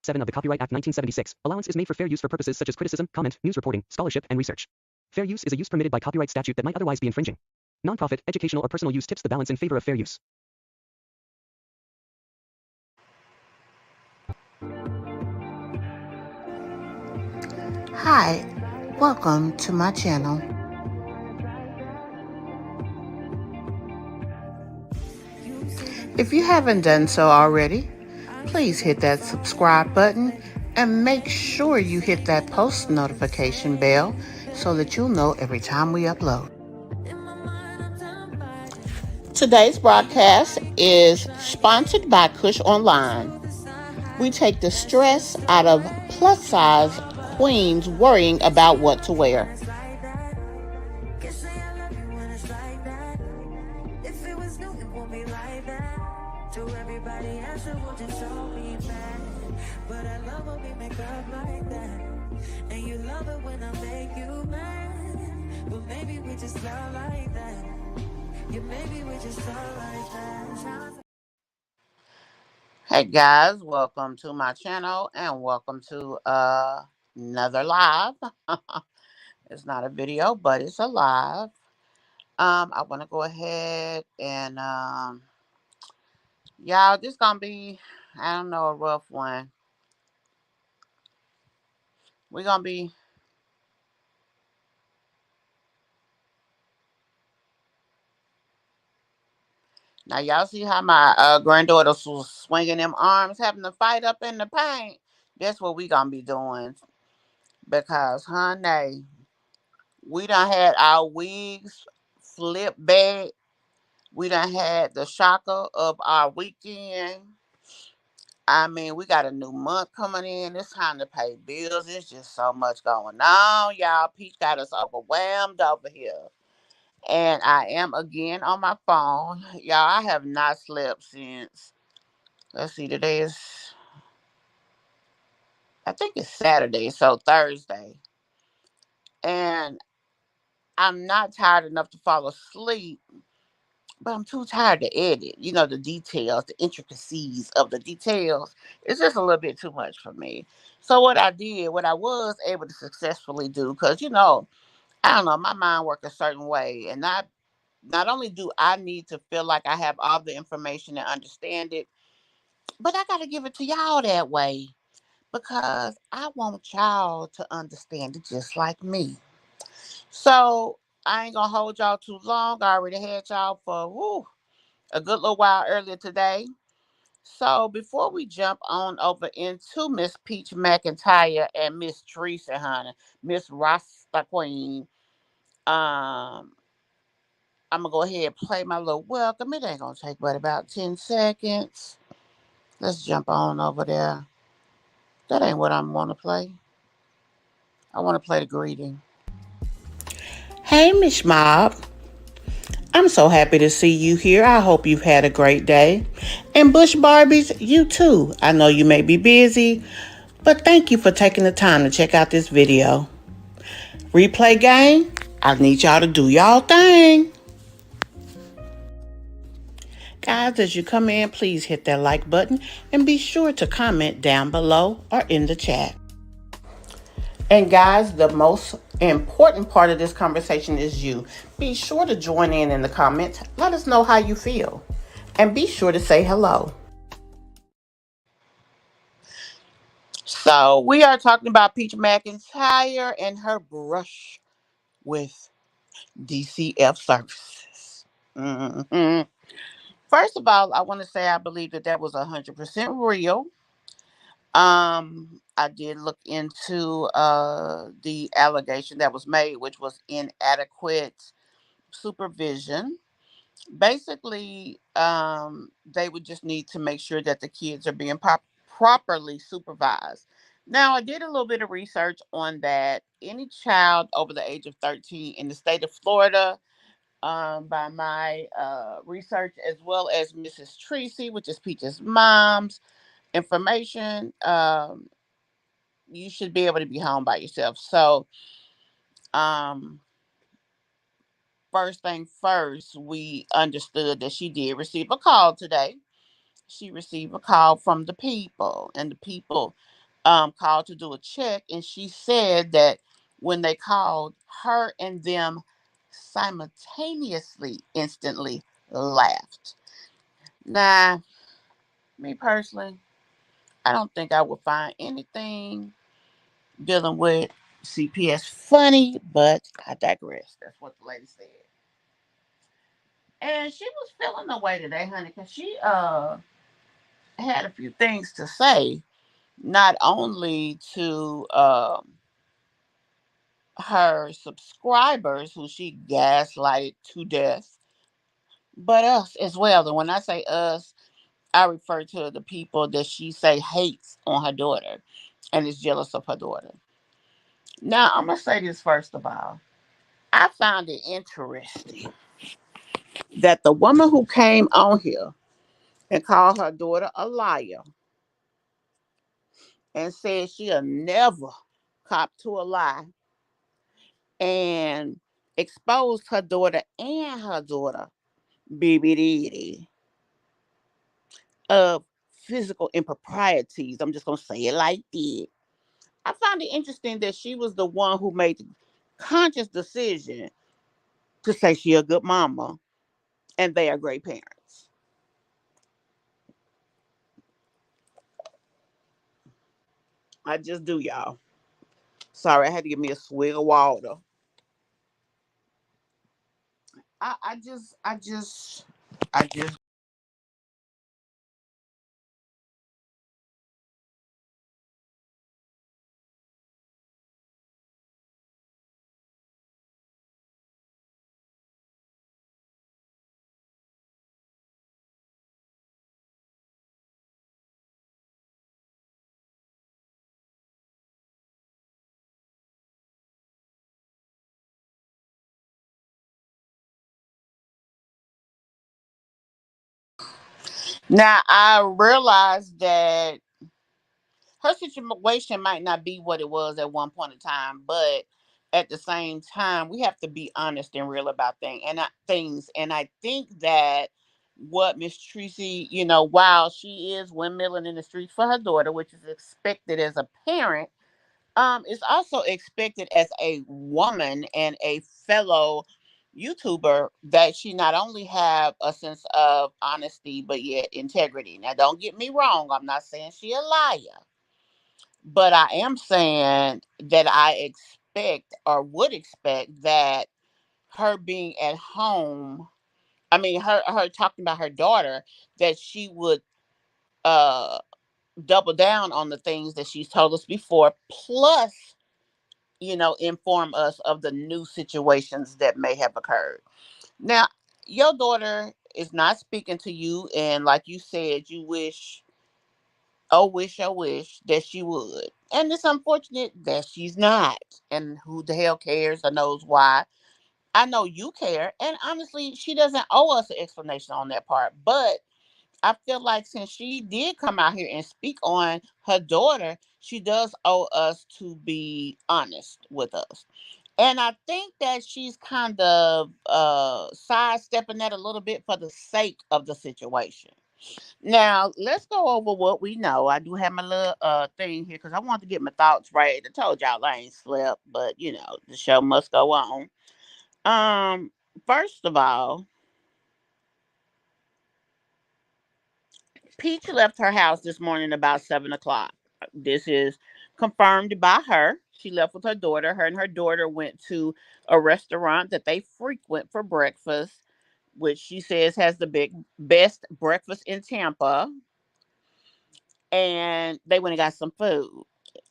7 of the Copyright Act 1976, allowance is made for fair use for purposes such as criticism, comment, news reporting, scholarship, and research. Fair use is a use permitted by copyright statute that might otherwise be infringing. Nonprofit, educational, or personal use tips the balance in favor of fair use. Hi, welcome to my channel. If you haven't done so already, please hit that subscribe button and make sure you hit that post notification bell so that you'll know every time we upload. Today's broadcast is sponsored by Kush Online. We take the stress out of plus-size queens worrying about what to wear. Hey guys, welcome to my channel and welcome to another live. It's not a video, but it's a live. I want to go ahead and y'all, this gonna be, I don't know, a rough one. We're gonna be now. Y'all see how my granddaughter was swinging them arms, having to fight up in the paint. That's what we gonna be doing because, honey, we done had our wigs flipped back. We done had the shocker of our weekend. I mean, we got a new month coming in. It's time to pay bills. It's just so much going on, y'all. Peach got us overwhelmed over here. And I am again on my phone. Y'all, I have not slept since, let's see, today is, I think it's Saturday, so Thursday. And I'm not tired enough to fall asleep, but I'm too tired to edit. You know, the details, the intricacies of the details. It's just a little bit too much for me. So what I was able to successfully do, because I don't know, my mind works a certain way, and not only do I need to feel like I have all the information and understand it, but I got to give it to y'all that way because I want y'all to understand it just like me. So I ain't gonna hold y'all too long. I already had y'all for a good little while earlier today. So before we jump on over into Miss Peach McIntyre and Miss Treasie, honey, Miss Rasta Queen, I'm gonna go ahead and play my little welcome. It ain't gonna take but about 10 seconds. Let's jump on over there. That ain't what I want to play. I want to play the greeting. Hey, Miss Mob. I'm so happy to see you here. I hope you've had a great day. And Bush Barbies, you too. I know you may be busy, but thank you for taking the time to check out this video. Replay gang, I need y'all to do y'all thing. Guys, as you come in, please hit that like button and be sure to comment down below or in the chat. And guys, the most important part of this conversation is you. Be sure to join in the comments. Let us know how you feel. And be sure to say hello. So we are talking about Peach McIntyre and her brush with DCF services. First of all, I want to say I believe that was 100% real. I did look into the allegation that was made, which was inadequate supervision. Basically, they would just need to make sure that the kids are being properly supervised. Now, I did a little bit of research on that. Any child over the age of 13 in the state of Florida, by my research, as well as Mrs. Treasie, which is Peach's mom's information, you should be able to be home by yourself. So, um, first thing first, we understood that she did receive a call today. she received a call from the people, and the people called to do a check, and she said that when they called, her and them simultaneously, instantly laughed. Now, me personally, I don't think I would find anything dealing with CPS funny, but I digress. That's what the lady said. And she was feeling the way today, honey, because she had a few things to say, not only to her subscribers who she gaslighted to death, but us as well. And when I say us, I refer to the people that she say hates on her daughter and is jealous of her daughter. Now, I'm gonna say this first of all. I found it interesting that the woman who came on here and called her daughter a liar and said she'll never cop to a lie and exposed her daughter and her daughter, baby Diddy, of physical improprieties. I'm just gonna say it like that. I found it interesting that she was the one who made the conscious decision to say she a good mama and they are great parents. I just do, y'all. Sorry, I had to give me a swig of water. I just now I realized that her situation might not be what it was at one point in time, but at the same time, we have to be honest and real about things. And I think that what Miss Treasie, while she is windmilling in the streets for her daughter, which is expected as a parent, it's also expected as a woman and a fellow YouTuber that she not only have a sense of honesty but yet integrity. Now, don't get me wrong. I'm not saying she a liar, but I am saying that I expect or would expect that her being at home, I mean her talking about her daughter, that she would uh double down on the things that she's told us before, plus, inform us of the new situations that may have occurred. Now, your daughter is not speaking to you, and like you said, you wish, oh wish that she would. And it's unfortunate that she's not. And who the hell cares or knows why? I know you care. And honestly, she doesn't owe us an explanation on that part. But I feel like since she did come out here and speak on her daughter, she does owe us to be honest with us. And I think that she's kind of sidestepping that a little bit for the sake of the situation. Now, let's go over what we know. I do have my little thing here because I want to get my thoughts right. I told y'all I ain't slept, but the show must go on. Um, First of all, Peach left her house this morning about 7 o'clock. This is confirmed by her. She left with her daughter. Her and her daughter went to a restaurant that they frequent for breakfast, which she says has the best breakfast in Tampa. And they went and got some food.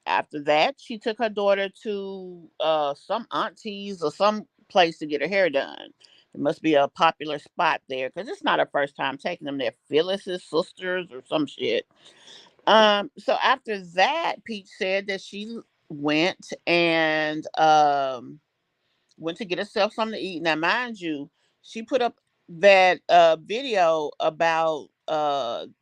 After that, she took her daughter to some aunties or some place to get her hair done. It must be a popular spot there because it's not her first time taking them there. Phyllis's sisters or some shit. So after that, Peach said that she went and went to get herself something to eat. Now, mind you, she put up that video about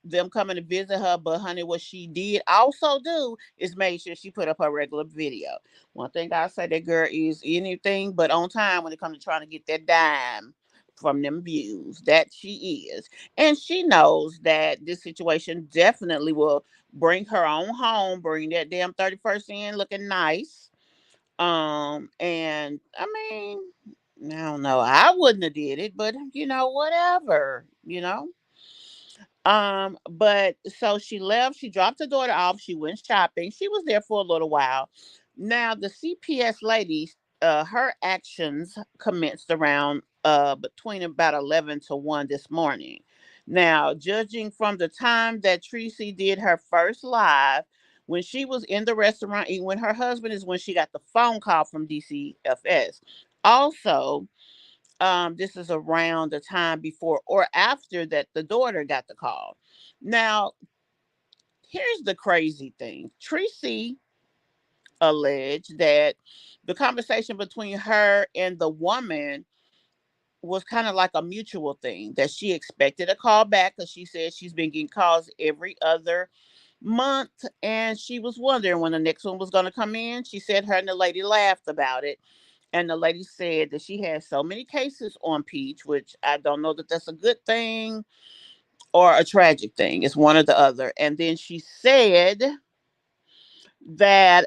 them coming to visit her, but honey, what she did also do is make sure she put up her regular video. One thing I say, that girl is anything but on time when it comes to trying to get that dime from them views. That she is. And she knows that this situation definitely will bring her on home, bring that damn 31st in looking nice. And I mean, I don't know. I wouldn't have did it, but whatever. But so she left, she dropped her daughter off, she went shopping. She was there for a little while. Now the CPS lady, her actions commenced around between about 11 to 1 this morning. Now, judging from the time that Treasie did her first live, when she was in the restaurant eating with her husband, is when she got the phone call from DCFS. Also, this is around the time before or after that the daughter got the call. Now, here's the crazy thing. Treasie alleged that the conversation between her and the woman was kind of like a mutual thing, that she expected a call back because she said she's been getting calls every other month, and she was wondering when the next one was going to come in. She said her and the lady laughed about it. And the lady said that she has so many cases on Peach, which I don't know that that's a good thing or a tragic thing. It's one or the other. And then she said that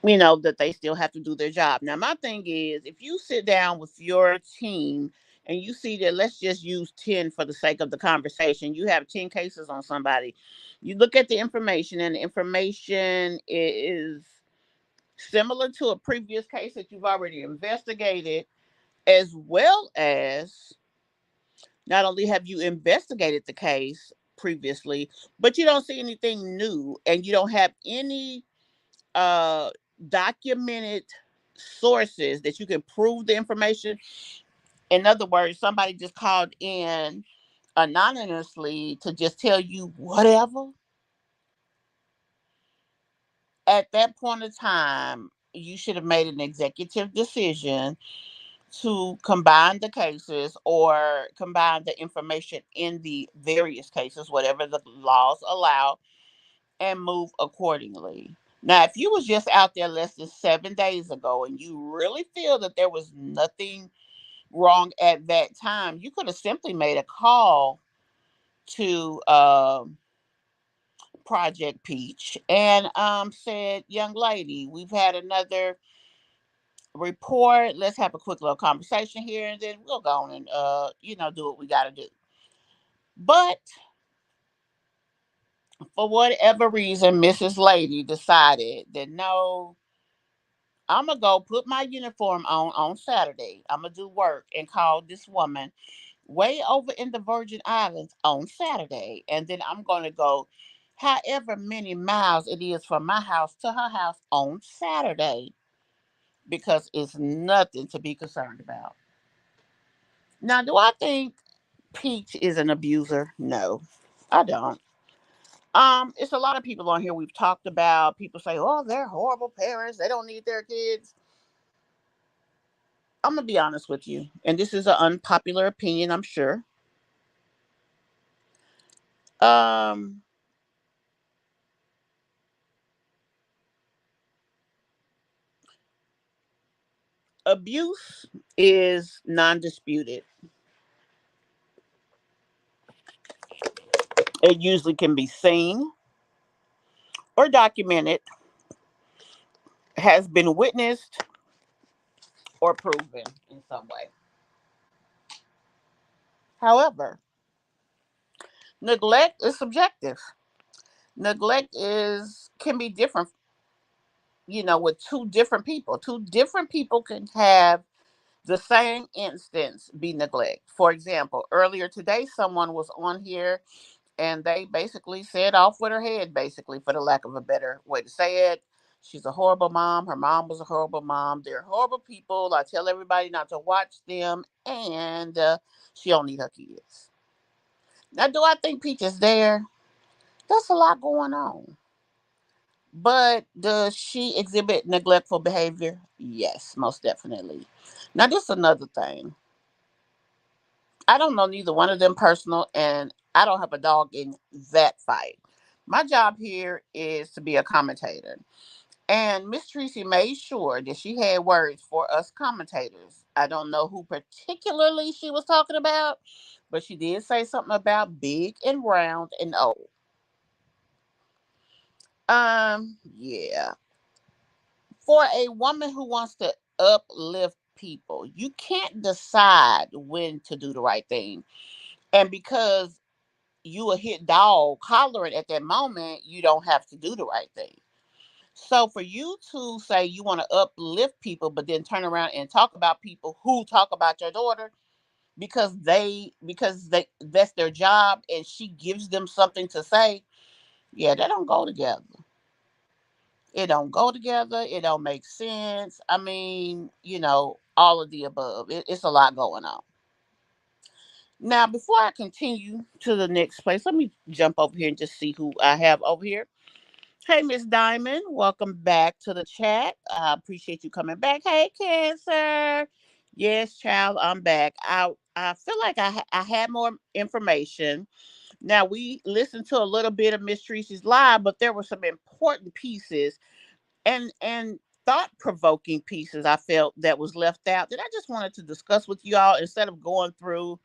that they still have to do their job. Now my thing is, if you sit down with your team and you see that, let's just use 10 for the sake of the conversation, you have 10 cases on somebody. You look at the information, and the information is similar to a previous case that you've already investigated, as well as not only have you investigated the case previously, but you don't see anything new, and you don't have any uh documented sources that you can prove the information. In other words, somebody just called in anonymously to just tell you whatever. At that point in time, you should have made an executive decision to combine the cases or combine the information in the various cases, whatever the laws allow, and move accordingly. Now, if you was just out there less than 7 days ago and you really feel that there was nothing wrong at that time, you could have simply made a call to Project Peach and said, "Young lady, we've had another report. Let's have a quick little conversation here, and then we'll go on and do what we got to do." But for whatever reason, Mrs. Lady decided that no, I'm gonna go put my uniform on Saturday. I'm gonna do work and call this woman way over in the Virgin Islands on Saturday, and then I'm gonna go however many miles it is from my house to her house on Saturday, because it's nothing to be concerned about. Now, do I think Peach is an abuser? No, I don't. It's a lot of people on here we've talked about. People say, "Oh, they're horrible parents. They don't need their kids." I'm gonna be honest with you, and this is an unpopular opinion, I'm sure. Um, Abuse is non-disputed. It usually can be seen or documented, has been witnessed or proven in some way. However, neglect is subjective. Neglect is can be different, with two different people. Two different people can have the same instance be neglect. For example, earlier today, someone was on here and they basically said off with her head, basically, for the lack of a better way to say it. She's a horrible mom. Her mom was a horrible mom. They're horrible people. I tell everybody not to watch them, and she don't need her kids. Now, do I think Peach is there? That's a lot going on. But does she exhibit neglectful behavior? Yes, most definitely. Now, this is another thing. I don't know neither one of them personal, and I don't have a dog in that fight. My job here is to be a commentator. And Miss Treasie made sure that she had words for us commentators I don't know who particularly she was talking about, but she did say something about big and round and old. Yeah. For a woman who wants to uplift people, you can't decide when to do the right thing. And because you a hit dog hollering at that moment, you don't have to do the right thing. So for you to say you want to uplift people, but then turn around and talk about people who talk about your daughter because they that's their job and she gives them something to say, yeah, that don't go together. It don't go together. It don't make sense. I mean, all of the above. It's a lot going on. Now, before I continue to the next place, let me jump over here and just see who I have over here. Hey, Miss Diamond, welcome back to the chat. I appreciate you coming back. Hey, Cancer. Yes, child, I'm back. I feel like I had more information. Now, we listened to a little bit of Miss Treasie's live, but there were some important pieces and thought provoking pieces I felt that was left out that I just wanted to discuss with y'all instead of going through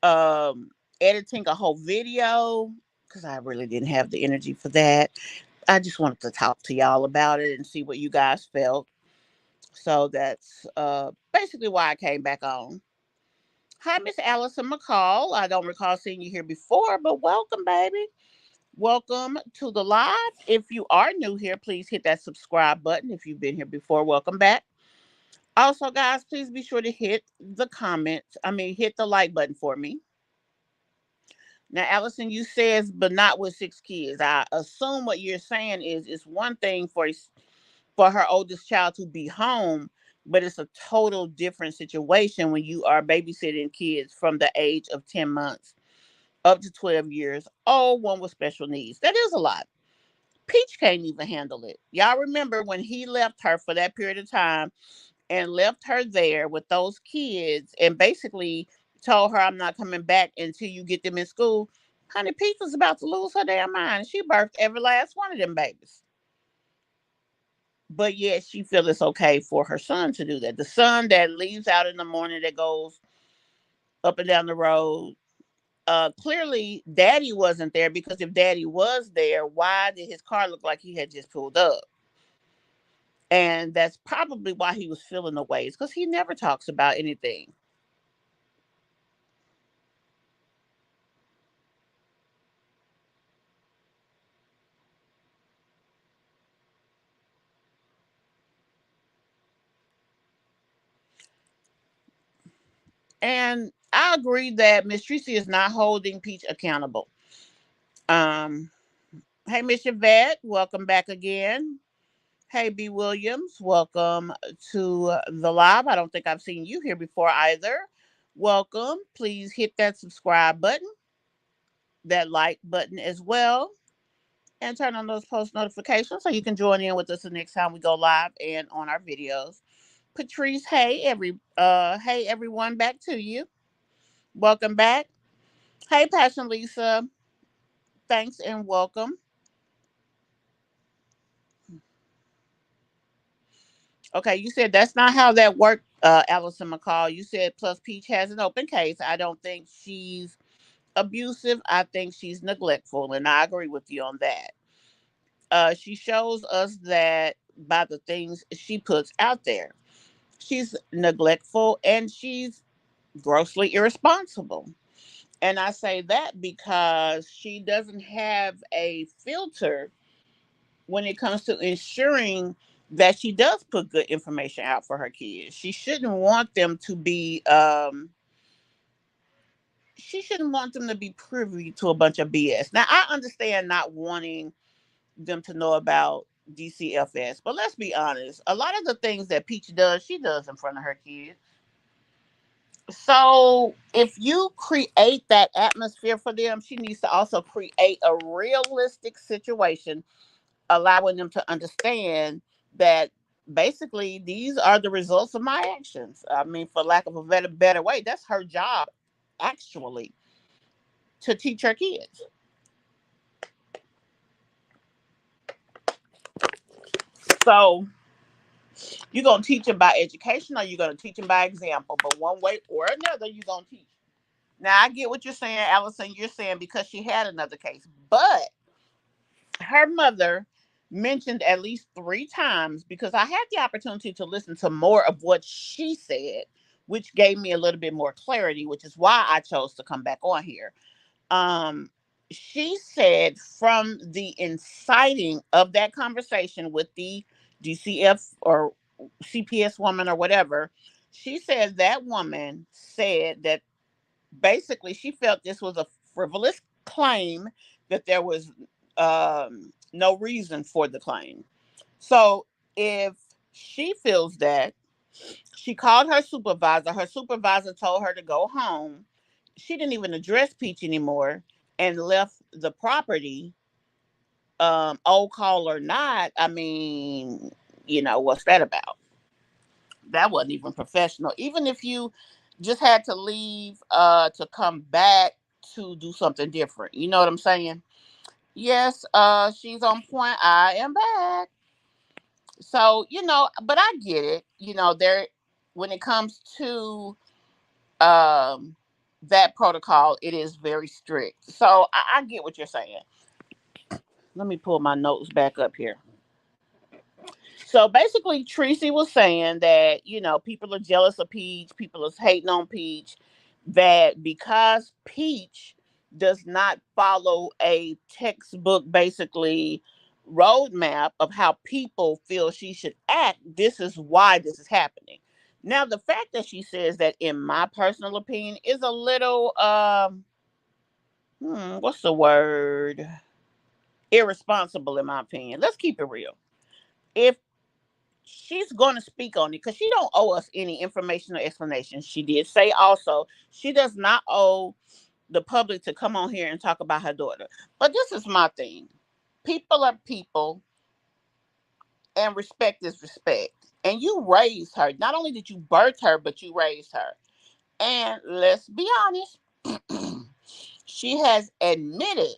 um editing a whole video because I really didn't have the energy for that. I just wanted to talk to y'all about it and see what you guys felt. So that's basically why I came back on. Hi, Miss Allison McCall. I don't recall seeing you here before, but welcome, baby. Welcome to the live. If you are new here, please hit that subscribe button. If you've been here before, welcome back. Also, guys, please be sure to hit the comments. Hit the like button for me. Now, Allison, you says, but not with 6 kids. I assume what you're saying is it's one thing for her oldest child to be home, but it's a total different situation when you are babysitting kids from the age of 10 months up to 12 years old, one with special needs. That is a lot. Peach can't even handle it. Y'all remember when he left her for that period of time and left her there with those kids and basically told her, I'm not coming back until you get them in school. Honey, Peach was about to lose her damn mind. She birthed every last one of them babies. But yet she feels it's okay for her son to do that. The son that leaves out in the morning that goes up and down the road. Clearly daddy wasn't there because if daddy was there, why did his car look like he had just pulled up? And that's probably why he was feeling the ways because he never talks about anything. And I agree that Miss Tracy is not holding Peach accountable. Um, hey, Miss Yvette, welcome back again. Hey, B. Williams, welcome to the live. I don't think I've seen you here before either. Welcome. Please hit that subscribe button, that like button as well, and turn on those post notifications so you can join in with us the next time we go live and on our videos. Patrice, hey everyone, back to you. Welcome back. Hey, Passion Lisa, thanks and welcome. Okay, you said that's not how that worked, Allison McCall. You said plus Peach has an open case. I don't think she's abusive. I think she's neglectful, and I agree with you on that. She shows us that by the things she puts out there. She's neglectful and she's grossly irresponsible. And I say that because she doesn't have a filter when it comes to ensuring that she does put good information out for her kids. She shouldn't want them to be privy to a bunch of BS. Now I understand not wanting them to know about DCFS, but let's be honest. A lot of the things that Peach does, she does in front of her kids. So if you create that atmosphere for them, she needs to also create a realistic situation, allowing them to understand that basically these are the results of my actions. For lack of a better way, that's her job, actually, to teach her kids. So You're going to teach them by education or you're going to teach them by example. But one way or another, you're going to teach. Now, I get what you're saying, Allison. You're saying because she had another case. But her mother mentioned at least 3 times, because I had the opportunity to listen to more of what she said, which gave me a little bit more clarity, which is why I chose to come back on here. Um, she said from the inciting of that conversation with the DCF or CPS woman or whatever, she said that woman said that basically she felt this was a frivolous claim, that there was no reason for the claim. So if she feels that, she called her supervisor. Her supervisor told her to go home. She didn't even address Peach anymore and left the property. Old call or not, I mean, what's that about? That wasn't even professional. Even if you just had to leave to come back to do something different. You know what I'm saying? Yes, she's on point. I am back. So, but I get it. There when it comes to um that protocol, it is very strict. So I get what you're saying. Let me pull my notes back up here. So basically, Treasie was saying that, people are jealous of Peach, people are hating on Peach, that because Peach does not follow a textbook, basically, roadmap of how people feel she should act, this is why this is happening. Now, the fact that she says that, in my personal opinion, is a little, what's the word? Irresponsible, in my opinion. Let's keep it real. If she's going to speak on it, because she don't owe us any information or explanation. She did say also she does not owe the public to come on here and talk about her daughter. But this is my thing. People are people, and respect is respect. And you raised her. Not only did you birth her, but you raised her. And let's be honest, she has admitted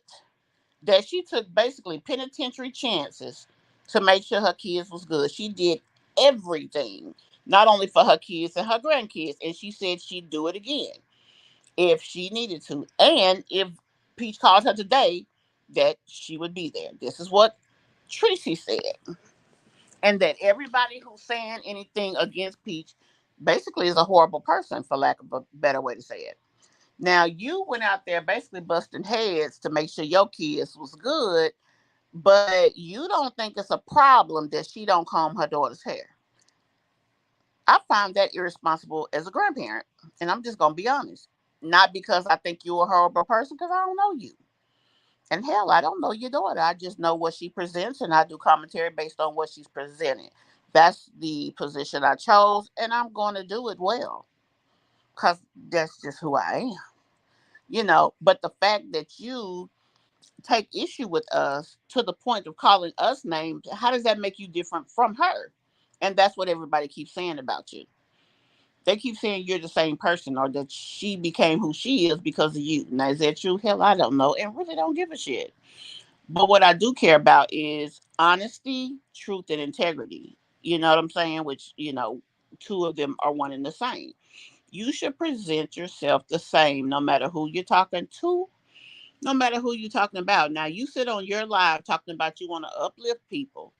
that she took basically penitentiary chances to make sure her kids was good. She did everything, not only for her kids and her grandkids, and she said she'd do it again if she needed to. And if Peach called her today, that she would be there. This is what Treasie said. And that everybody who's saying anything against Peach basically is a horrible person, for lack of a better way to say it. Now, you went out there basically busting heads to make sure your kids was good, but you don't think it's a problem that she don't comb her daughter's hair. I find that irresponsible as a grandparent, and I'm just gonna be honest. Not because I think you're a horrible person, because I don't know you. And hell, I don't know your daughter. I just know what she presents, and I do commentary based on what she's presenting. That's the position I chose, and I'm going to do it well, because that's just who I am. But the fact that you take issue with us to the point of calling us names, how does that make you different from her? And that's what everybody keeps saying about you. They keep saying you're the same person, or that she became who she is because of you. Now, is that true? Hell, I don't know, and really don't give a shit. But what I do care about is honesty, truth, and integrity. You know what I'm saying? Which, two of them are one and the same. You should present yourself the same no matter who you're talking to, no matter who you're talking about. Now, you sit on your live talking about you want to uplift people,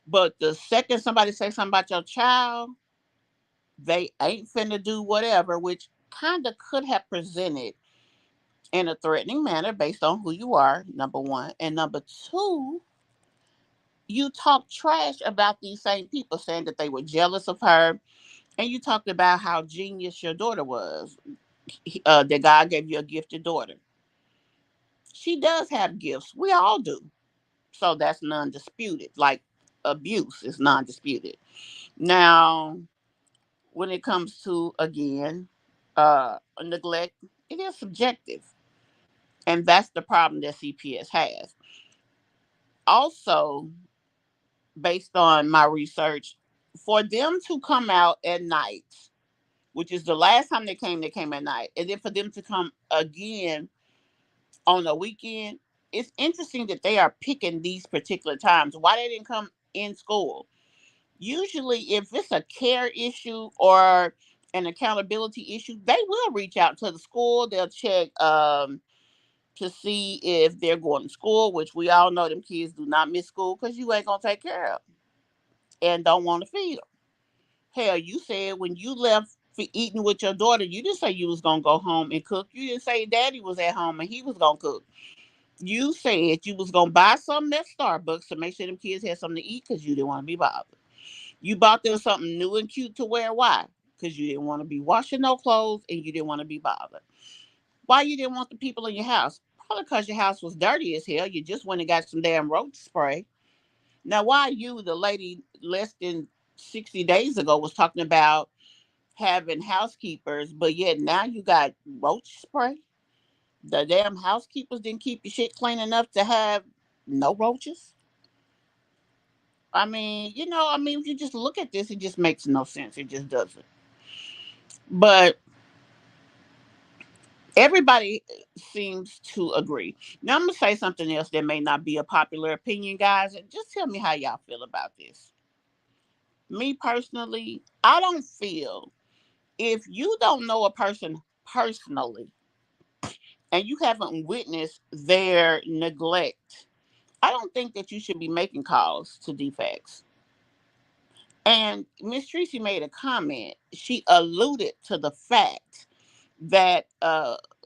but the second somebody say something about your child, they ain't finna do whatever, which kind of could have presented in a threatening manner based on who you are, number one. And number two, you talk trash about these same people, saying that they were jealous of her. And you talked about how genius your daughter was, that God gave you a gifted daughter. She does have gifts. We all do. So that's non-disputed. Like abuse is non-disputed. Now, when it comes to, again, neglect, it is subjective. And that's the problem that CPS has. Also, based on my research, for them to come out at night, which is the last time they came at night, and then for them to come again on the weekend, it's interesting that they are picking these particular times. Why they didn't come in school? Usually, if it's a care issue or an accountability issue, they will reach out to the school. They'll check to see if they're going to school, which we all know them kids do not miss school because you ain't gonna take care of them and don't want to feed them. Hell, you said when you left for eating with your daughter, you didn't say you was gonna go home and cook. You didn't say daddy was at home and he was gonna cook. You said you was gonna buy something at Starbucks to make sure them kids had something to eat because you didn't want to be bothered. You bought them something new and cute to wear. Why? Because you didn't want to be washing no clothes and you didn't want to be bothered. Why you didn't want the people in your house? Probably because your house was dirty as hell. You just went and got some damn roach spray. Now, why you, the lady less than 60 days ago, was talking about having housekeepers, but yet now you got roach spray? The damn housekeepers didn't keep your shit clean enough to have no roaches? If you just look at this, it just makes no sense. It just doesn't. But everybody seems to agree. Now, I'm going to say something else that may not be a popular opinion, guys. And just tell me how y'all feel about this. Me personally, I don't feel, if you don't know a person personally and you haven't witnessed their neglect, I don't think that you should be making calls to defects. And Miss Treasie made a comment. She alluded to the fact that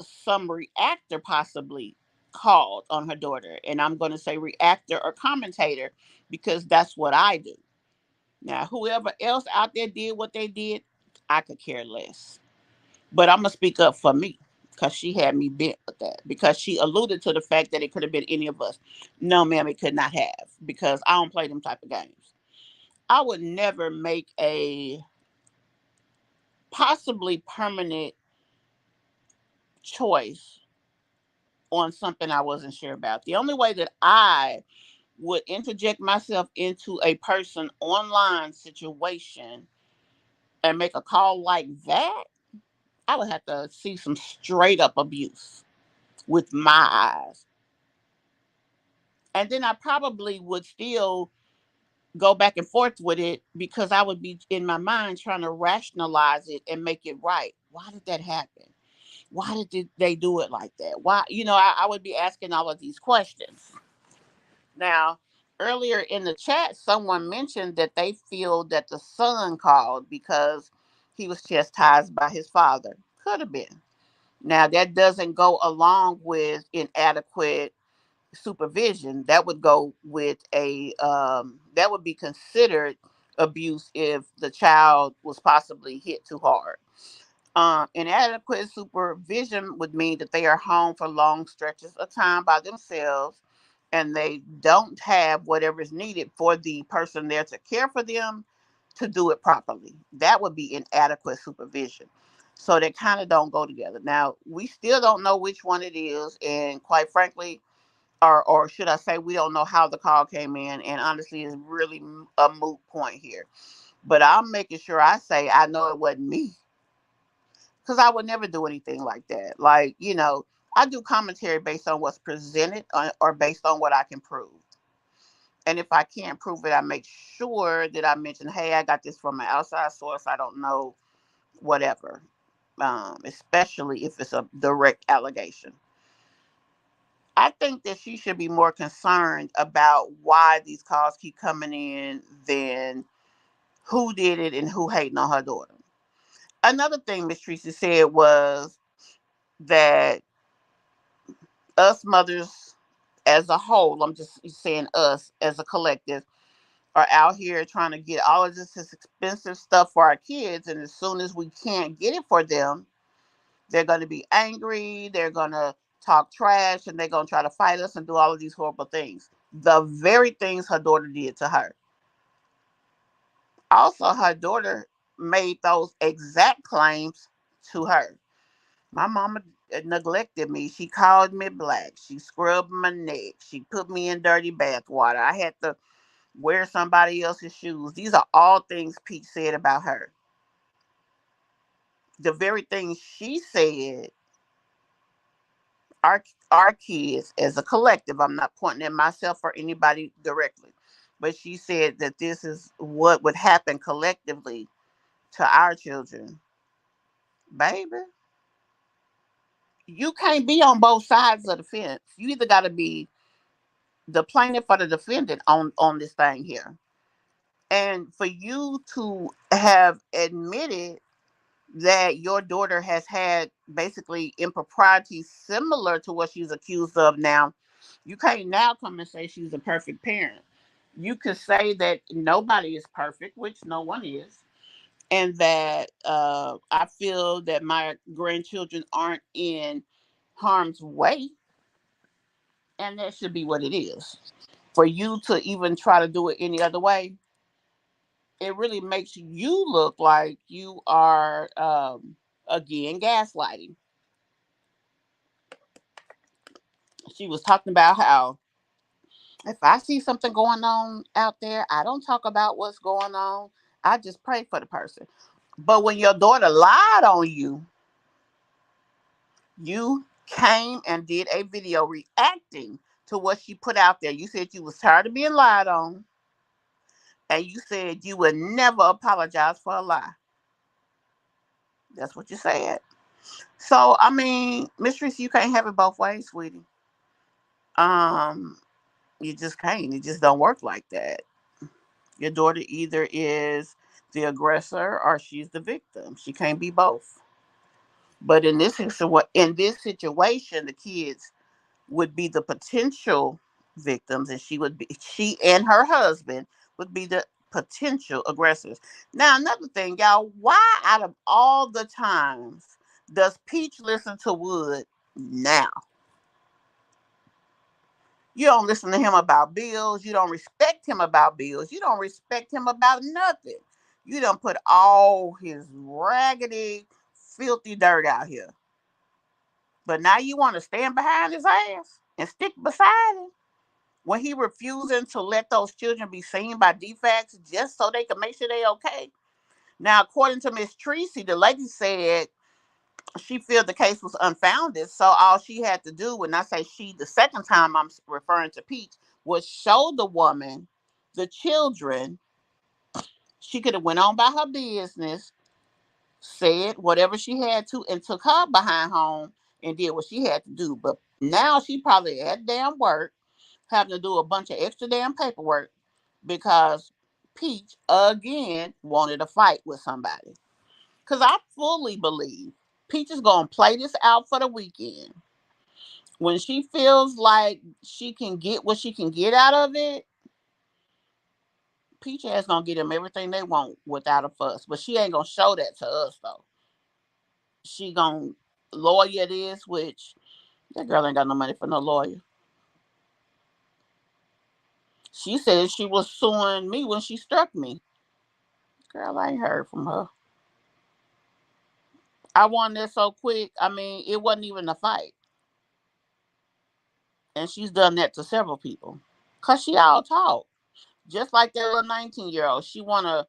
some reactor possibly called on her daughter. And I'm going to say reactor or commentator because that's what I do. Now, whoever else out there did what they did, I could care less. But I'm going to speak up for me because she had me bent with that. Because she alluded to the fact that it could have been any of us. No, ma'am, it could not have because I don't play them type of games. I would never make a possibly permanent choice on something I wasn't sure about. The only way that I would interject myself into a person online situation and make a call like that, I would have to see some straight up abuse with my eyes. And then I probably would still go back and forth with it because I would be in my mind trying to rationalize it and make it right. Why did that happen? Why did they do it like that? Why, I would be asking all of these questions. Now, earlier in the chat, someone mentioned that they feel that the son called because he was chastised by his father. Could have been. Now, that doesn't go along with inadequate supervision. That would go with that would be considered abuse if the child was possibly hit too hard. Inadequate supervision would mean that they are home for long stretches of time by themselves and they don't have whatever is needed for the person there to care for them to do it properly. That would be inadequate supervision. So they kind of don't go together. Now, we still don't know which one it is. And quite frankly, or should I say, we don't know how the call came in. And honestly, it's really a moot point here. But I'm making sure I say I know it wasn't me because I would never do anything like that. Like, I do commentary based on what's presented or based on what I can prove. And if I can't prove it, I make sure that I mention, hey, I got this from an outside source. I don't know, whatever, especially if it's a direct allegation. I think that she should be more concerned about why these calls keep coming in than who did it and who hating on her daughter. Another thing Miss Tracy said was that us mothers as a whole, I'm just saying us as a collective, are out here trying to get all of this expensive stuff for our kids. And as soon as we can't get it for them, they're going to be angry. They're going to talk trash and they're going to try to fight us and do all of these horrible things. The very things her daughter did to her. Also, her daughter made those exact claims to her. My mama neglected me. She called me black. She scrubbed my neck. She put me in dirty bath water. I had to wear somebody else's shoes. These are all things Pete said about her. The very things she said, our our kids as a collective, I'm not pointing at myself or anybody directly. but she said that this is what would happen collectively to our children. Baby, you can't be on both sides of the fence. You either got to be the plaintiff or the defendant on this thing here. And for you to have admitted that your daughter has had basically improprieties similar to what she's accused of now, you can't now come and say she's a perfect parent. You could say that nobody is perfect, which no one is, and that I feel that my grandchildren aren't in harm's way, and that should be what it is. For you to even try to do it any other way, it really makes you look like you are again gaslighting. She was talking about how if I see something going on out there, I don't talk about what's going on. I just pray for the person. But when your daughter lied on you, you came and did a video reacting to what she put out there. You said you was tired of being lied on, and you said you would never apologize for a lie. That's what you said. So I mean, Mistress, you can't have it both ways, sweetie. Um, you just can't. It just don't work like that. Your daughter either is the aggressor or she's the victim. She can't be both. But in this situation, the kids would be the potential victims, and she and her husband would be the potential aggressors. Now, another thing, y'all, why out of all the times does Peach listen to Wood now? You don't listen to him about bills. You don't respect him about bills. You don't respect him about nothing. You don't put all his raggedy, filthy dirt out here. But now you want to stand behind his ass and stick beside him when he refusing to let those children be seen by defects just so they can make sure they okay. Now, according to Miss Treasie, the lady said she felt the case was unfounded. So all she had to do, when I say she, the second time I'm referring to Peach, was show the woman the children. She could have went on by her business, said whatever she had to, and took her behind home and did what she had to do. But now she probably at damn work having to do a bunch of extra damn paperwork because Peach again wanted a fight with somebody. Because I fully believe Peach is going to play this out for the weekend. When she feels like she can get what she can get out of it, Peach ass going to get them everything they want without a fuss. But she ain't going to show that to us, though. She going to lawyer this, which that girl ain't got no money for no lawyer. She said she was suing me when she struck me. Girl, I ain't heard from her. I won this so quick. I mean, it wasn't even a fight. And she's done that to several people. Because she all talk. Just like that little 19-year-old. She want to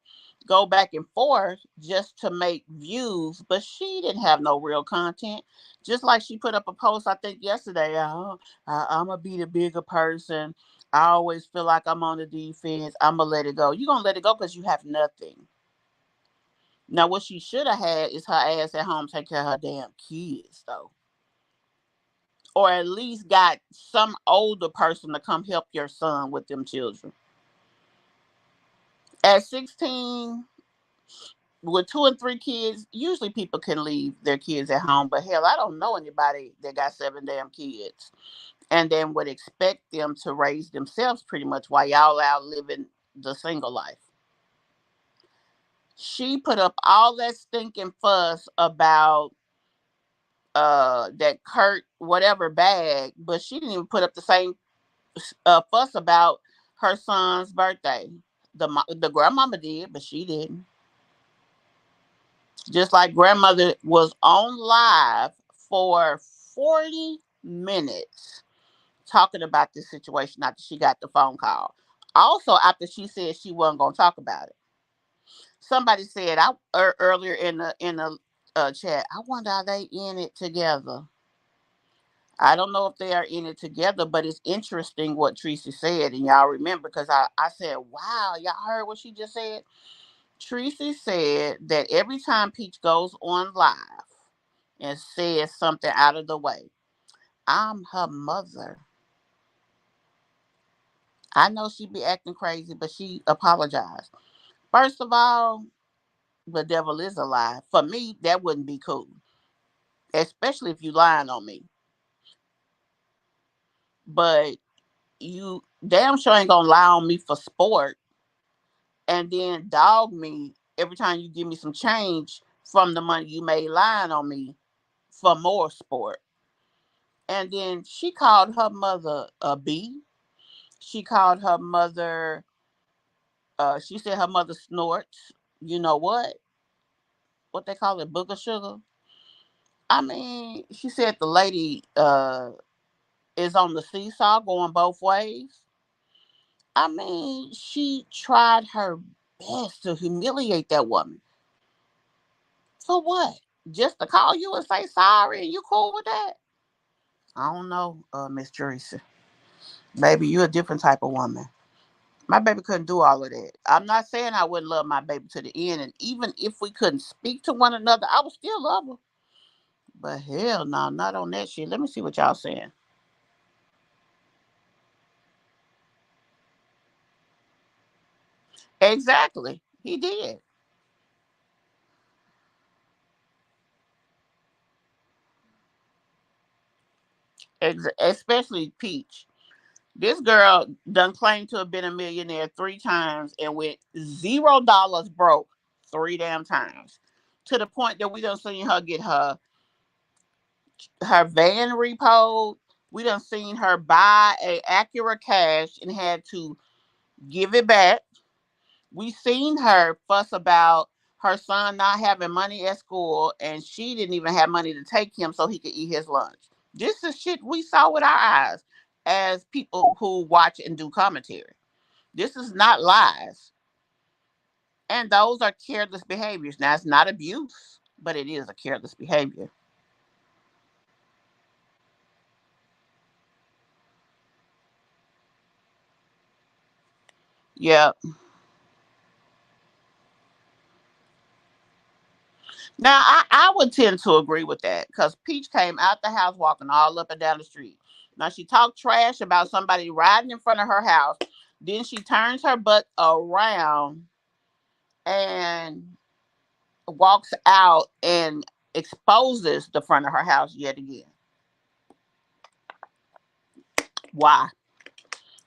go back and forth just to make views, but she didn't have no real content. Just like she put up a post, I think, yesterday. Oh, I'm going to be the bigger person. I always feel like I'm on the defense. I'm going to let it go. You're going to let it go because you have nothing. Now, what she should have had is her ass at home take care of her damn kids, though. Or at least got some older person to come help your son with them children. At 16, with 2 and 3 kids, usually people can leave their kids at home. But hell, I don't know anybody that got 7 damn kids and then would expect them to raise themselves pretty much while y'all out living the single life. She put up all that stinking fuss about that Kurt whatever bag, but she didn't even put up the same fuss about her son's birthday. The grandmama did, but she didn't. Just like grandmother was on live for 40 minutes talking about this situation after she got the phone call. Also, after she said she wasn't going to talk about it. Somebody said earlier in the chat, I wonder are they in it together. I don't know if they are in it together, but it's interesting what Treasie said. And y'all remember, because I said, wow, y'all heard what she just said? Treasie said that every time Peach goes on live and says something out of the way, I'm her mother. I know she be acting crazy, but she apologized. First of all, the devil is a lie. For me, that wouldn't be cool, especially if you lying on me. But you damn sure ain't gonna lie on me for sport and then dog me every time you give me some change from the money you made lying on me for more sport. And then she called her mother a B. She called her mother, she said her mother snorts. You know what? What they call it, booger sugar. I mean, she said the lady is on the seesaw going both ways. I mean, she tried her best to humiliate that woman. For what? Just to call you and say sorry and you cool with that? I don't know, Miss Treasie. Baby, you a different type of woman. My baby couldn't do all of that. I'm not saying I wouldn't love my baby to the end, and even if we couldn't speak to one another, I would still love her. But hell no, not on that shit. Let me see what y'all saying. Exactly. He did. Especially Peach. This girl done claimed to have been a millionaire 3 times and went $0 broke 3 damn times. To the point that we done seen her get her van repoed. We done seen her buy a Acura cash and had to give it back. We seen her fuss about her son not having money at school and she didn't even have money to take him so he could eat his lunch. This is shit we saw with our eyes as people who watch and do commentary. This is not lies. And those are careless behaviors. Now, it's not abuse, but it is a careless behavior. Yeah. Now, I would tend to agree with that because Peach came out the house walking all up and down the street. Now, she talked trash about somebody riding in front of her house. Then she turns her butt around and walks out and exposes the front of her house yet again. Why?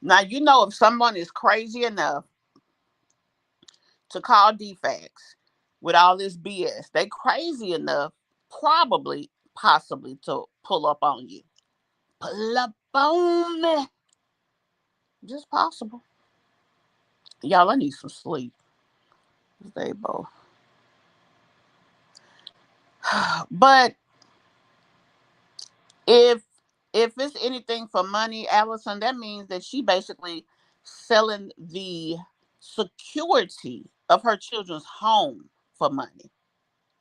Now, you know, if someone is crazy enough to call defects with all this BS, they crazy enough, probably, possibly, to pull up on you. Pull up on me. Just possible. Y'all, I need some sleep. They both. But if it's anything for money, Allison, that means that she basically selling the security of her children's home for money.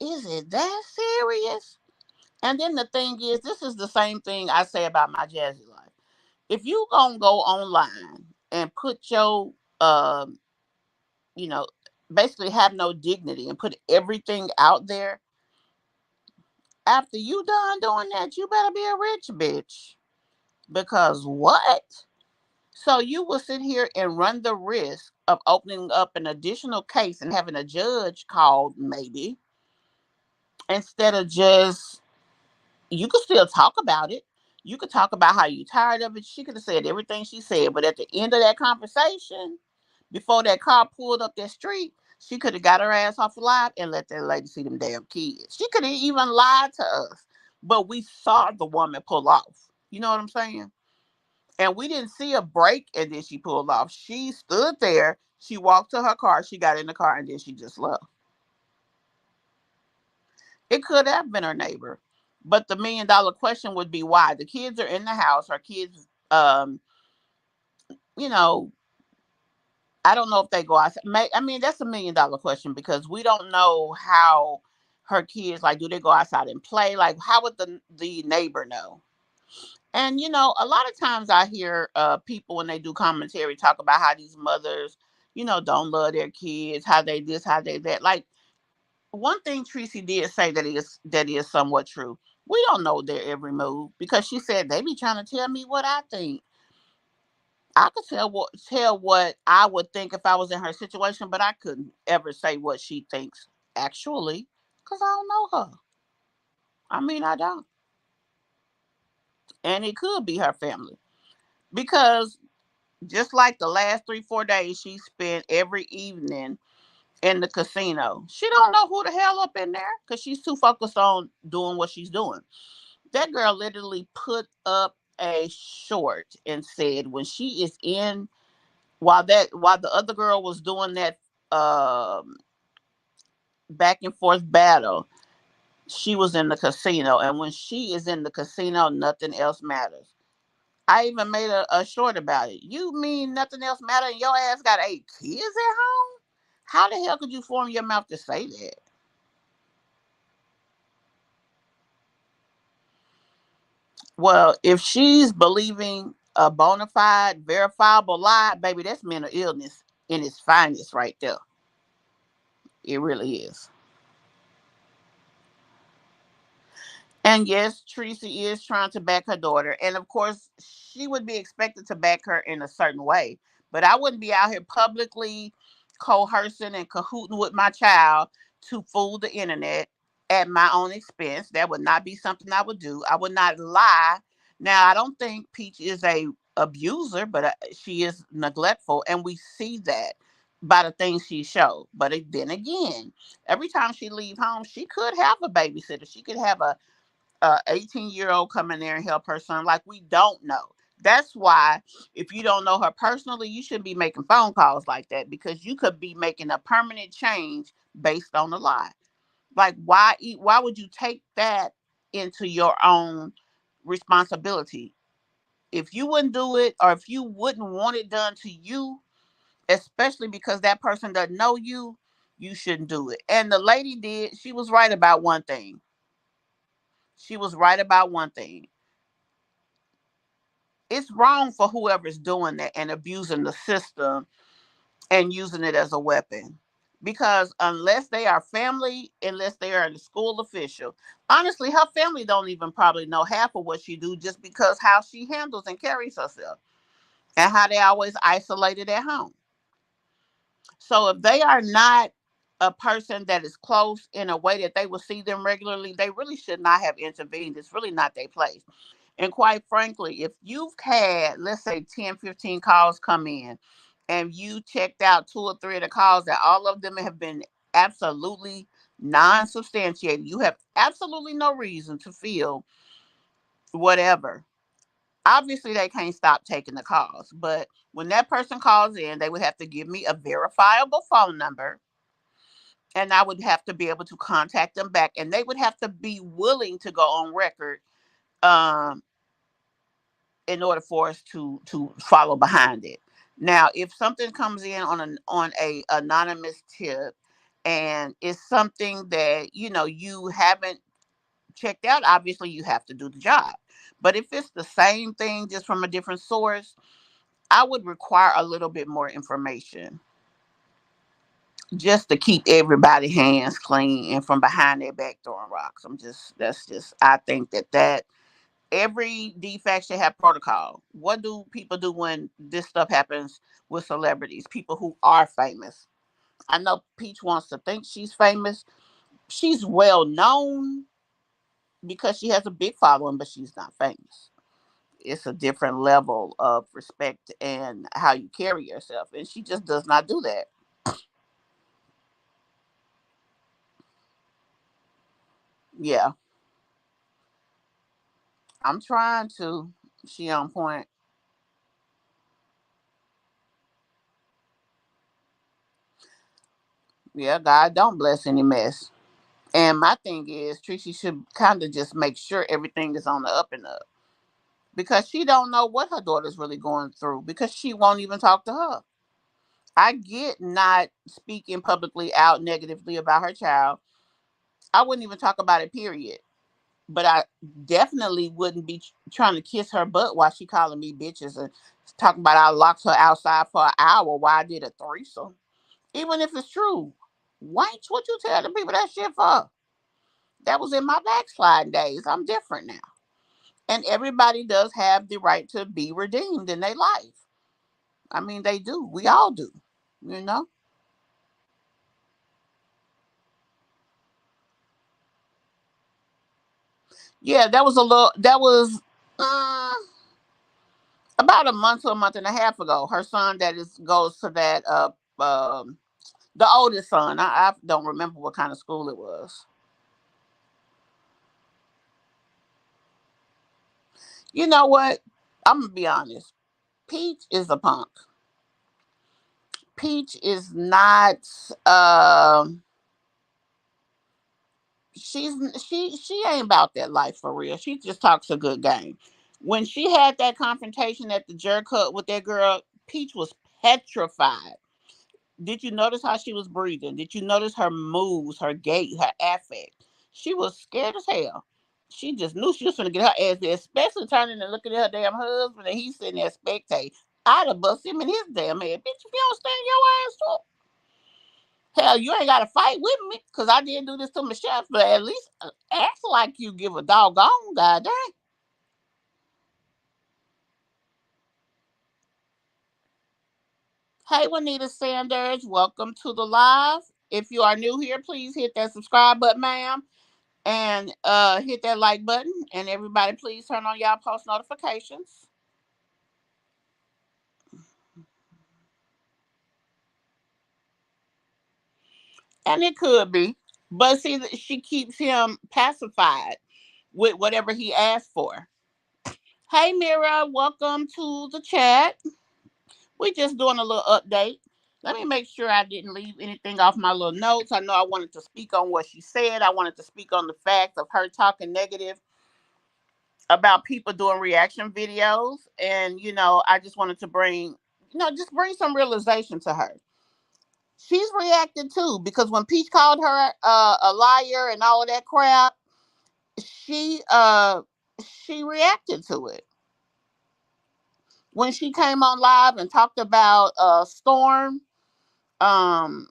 Is it that serious? And then the thing is, this is the same thing I say about my jazzy life. If you gonna go online and put your you know, basically have no dignity and put everything out there, after you done doing that, you better be a rich bitch. Because what? So you will sit here and run the risk of opening up an additional case and having a judge called, maybe, instead of just, you could still talk about it. You could talk about how you tired of it. She could have said everything she said, but at the end of that conversation, before that car pulled up that street, she could have got her ass off the lot and let that lady see them damn kids. She could have even lied to us, but we saw the woman pull off. You know what I'm saying? And we didn't see a break and then she pulled off. She stood there. She walked to her car. She got in the car and then she just left. It could have been her neighbor. But the $1 million question would be why. The kids are in the house. Her kids, you know, I don't know if they go outside. I mean, that's $1 million question because we don't know how her kids, like, do they go outside and play? Like, how would the neighbor know? And a lot of times I hear people when they do commentary talk about how these mothers, don't love their kids, how they this, how they that. Like one thing Treasie did say that is somewhat true. We don't know their every move because she said they be trying to tell me what I think. I could tell what I would think if I was in her situation, but I couldn't ever say what she thinks actually because I don't know her. I mean, I don't, and it could be her family because just like the last 3 4 days she spent every evening in the casino. She don't know who the hell up in there because she's too focused on doing what she's doing. That girl literally put up a short and said when she is in while the other girl was doing that um back and forth battle, she was in the casino, and when she is in the casino, nothing else matters. I even made a short about it. You mean nothing else matters? And your ass got 8 kids at home? How the hell could you form your mouth to say that? Well, if she's believing a bona fide, verifiable lie, baby, that's mental illness in its finest right there. It really is. And yes, Treasie is trying to back her daughter. And of course, she would be expected to back her in a certain way. But I wouldn't be out here publicly coercing and cahooting with my child to fool the internet at my own expense. That would not be something I would do. I would not lie. Now, I don't think Peach is a abuser, but she is neglectful. And we see that by the things she showed. But then again, every time she leave home, she could have a babysitter. She could have a 18-year-old come in there and help her son. Like we don't know. That's why if you don't know her personally, you shouldn't be making phone calls like that because you could be making a permanent change based on a lie. Like why would you take that into your own responsibility? If you wouldn't do it or if you wouldn't want it done to you, especially because that person doesn't know you, you shouldn't do it. And the lady did, she was right about one thing. She was right about one thing. It's wrong for whoever's doing that and abusing the system and using it as a weapon. Because unless they are family, unless they are the school official, honestly, her family don't even probably know half of what she do just because how she handles and carries herself and how they always isolated at home. So if they are not a person that is close in a way that they will see them regularly, they really should not have intervened. It's really not their place. And quite frankly, if you've had, let's say, 10, 15 calls come in and you checked out 2 or 3 of the calls that all of them have been absolutely non substantiated, you have absolutely no reason to feel whatever. Obviously, they can't stop taking the calls. But when that person calls in, they would have to give me a verifiable phone number and I would have to be able to contact them back. And they would have to be willing to go on record um, in order for us to follow behind it. Now, if something comes in on a anonymous tip and it's something that you haven't checked out, obviously you have to do the job. But if it's the same thing just from a different source, I would require a little bit more information just to keep everybody hands clean and from behind their back throwing rocks. That's just I think that every defect should have protocol. What do people do when this stuff happens with celebrities, people who are famous? I know Peach wants to think she's famous. She's well known because she has a big following, but she's not famous. It's a different level of respect and how you carry yourself. And she just does not do that. Yeah, I'm trying to. She on point. Yeah, God don't bless any mess. And my thing is, Tracy should kind of just make sure everything is on the up and up because she don't know what her daughter's really going through because she won't even talk to her. I get not speaking publicly out negatively about her child. I wouldn't even talk about it. Period. But I definitely wouldn't be trying to kiss her butt while she calling me bitches and talking about I locked her outside for an hour while I did a threesome. Even if it's true, what you tell the people that shit for? That was in my backsliding days. I'm different now. And everybody does have the right to be redeemed in their life. I mean, they do. We all do. You know? Yeah, that was uh, about a month to a month and a half ago. Her son that is goes to that um the oldest son. I don't remember what kind of school it was. You know what? I'm gonna be honest. Peach is a punk. Peach is not she's she ain't about that life for real. She just talks a good game. When she had that confrontation at the jerk hut with that girl, Peach was petrified. Did you notice how she was breathing? Did you notice her moves, her gait, her affect? She was scared as hell. She just knew she was going to get her ass there, especially turning and looking at her damn husband, and he's sitting there spectating. I'd have bust him in his damn head. Bitch, if you don't stand your ass up, hell, you ain't got to fight with me because I didn't do this to my chef, but at least act like you give a doggone goddamn. Hey, Juanita Sanders, welcome to the live. If you are new here, please hit that subscribe button, ma'am, and hit that like button. And everybody, please turn on y'all post notifications. And it could be, but see, she keeps him pacified with whatever he asked for. Hey, Mira, welcome to the chat. We just doing a little update. Let me make sure I didn't leave anything off my little notes. I know I wanted to speak on what she said. I wanted to speak on the fact of her talking negative about people doing reaction videos. And, I just wanted to bring, just bring some realization to her. She's reacted too because when Peach called her a liar and all of that crap, she she reacted to it. When she came on live and talked about Storm, um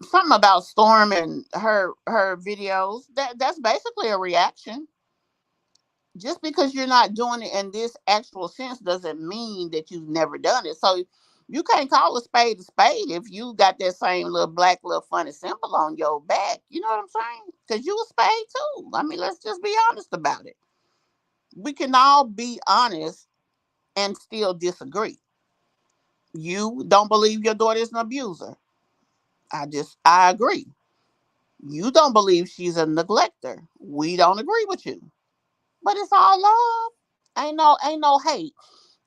something about Storm and her videos, that's basically a reaction. Just because you're not doing it in this actual sense doesn't mean that you've never done it. So you can't call a spade if you got that same little black little funny symbol on your back. You know what I'm saying? Because you a spade too. I mean, let's just be honest about it. We can all be honest and still disagree. You don't believe your daughter is an abuser. I agree. You don't believe she's a neglector. We don't agree with you. But it's all love. Ain't no hate.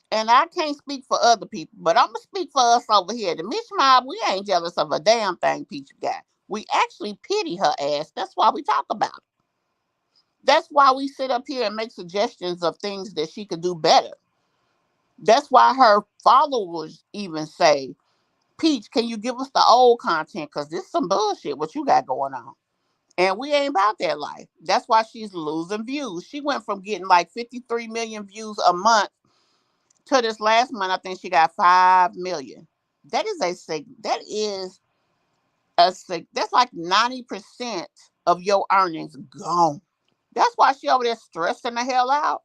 And I can't speak for other people, but I'm gonna speak for us over here. The Mish Mob, we ain't jealous of a damn thing Peach got. We actually pity her ass. That's why we talk about it. That's why we sit up here and make suggestions of things that she could do better. That's why her followers even say, Peach, can you give us the old content? Because this is some bullshit what you got going on. And we ain't about that life. That's why she's losing views. She went from getting like 53 million views a month to this last month. I think she got 5 million. That's like 90% of your earnings gone. That's why she over there stressing the hell out.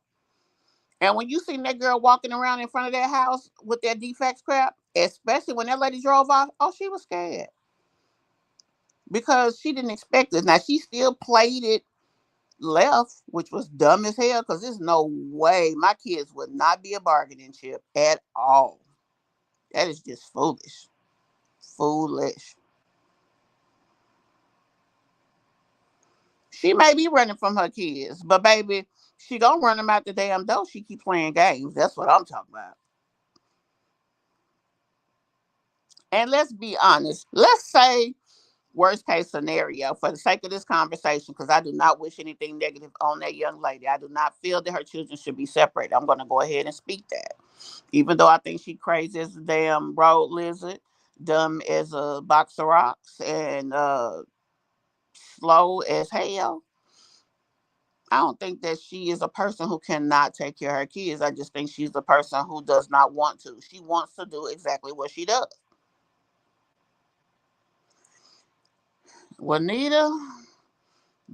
And when you seen that girl walking around in front of that house with that defects crap, especially when that lady drove off, oh, she was scared because she didn't expect it. Now she still played it left, which was dumb as hell because there's no way my kids would not be a bargaining chip at all. That is just foolish. Foolish. She may be running from her kids, but baby, she gonna run them out the damn door. She keep playing games. That's what I'm talking about. And let's be honest. Let's say worst case scenario for the sake of this conversation, because I do not wish anything negative on that young lady. I do not feel that her children should be separated. I'm gonna go ahead and speak that. Even though I think she crazy as a damn road lizard, dumb as a box of rocks, and slow as hell. I don't think that she is a person who cannot take care of her kids. I just think she's a person who does not want to. She wants to do exactly what she does. Juanita,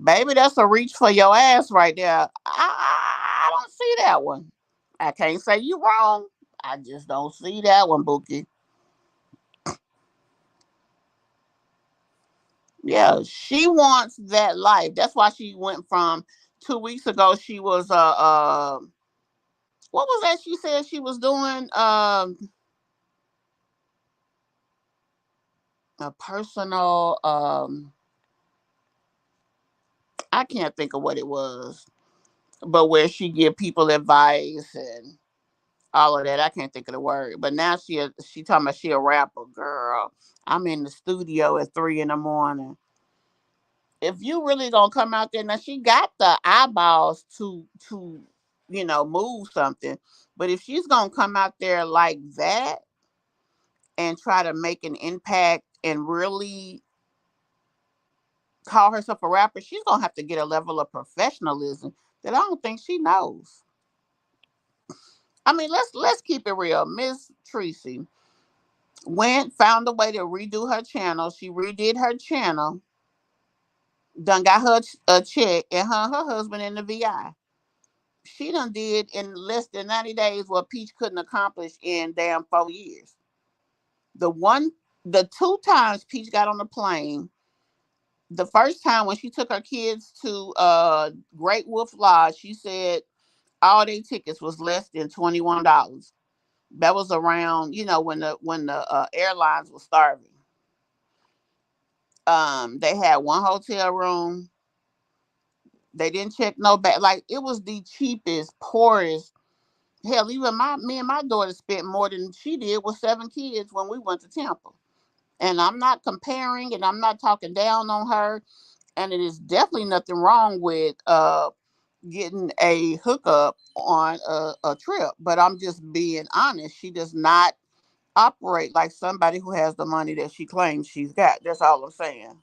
baby, that's a reach for your ass right there. I don't see that one. I can't say you wrong. I just don't see that one, Bookie. Yeah, she wants that life. That's why she went from 2 weeks ago. She was what was that she said she was doing? A personal I can't think of what it was, but where she give people advice and all of that. I can't think of the word. But now she talking about she a rapper, girl. I'm in the studio at 3 in the morning. If you really gonna come out there now, she got the eyeballs to move something. But if she's gonna come out there like that and try to make an impact and really call herself a rapper, she's gonna have to get a level of professionalism that I don't think she knows. I mean, let's keep it real. Miss Treasie found a way to redo her channel. She redid her channel, done got her a check, and her husband in the VI. She done did in less than 90 days what Peach couldn't accomplish in damn 4 years. The one, the two times Peach got on the plane, the first time when she took her kids to Great Wolf Lodge, she said all their tickets was less than $21. That was around, when the airlines were starving. They had one hotel room. They didn't check no back. Like it was the cheapest, poorest. Hell, even me and my daughter spent more than she did with 7 kids when we went to Tampa. And I'm not comparing, and I'm not talking down on her. And it is definitely nothing wrong with getting a hookup on a trip. But I'm just being honest. She does not operate like somebody who has the money that she claims she's got. That's all I'm saying.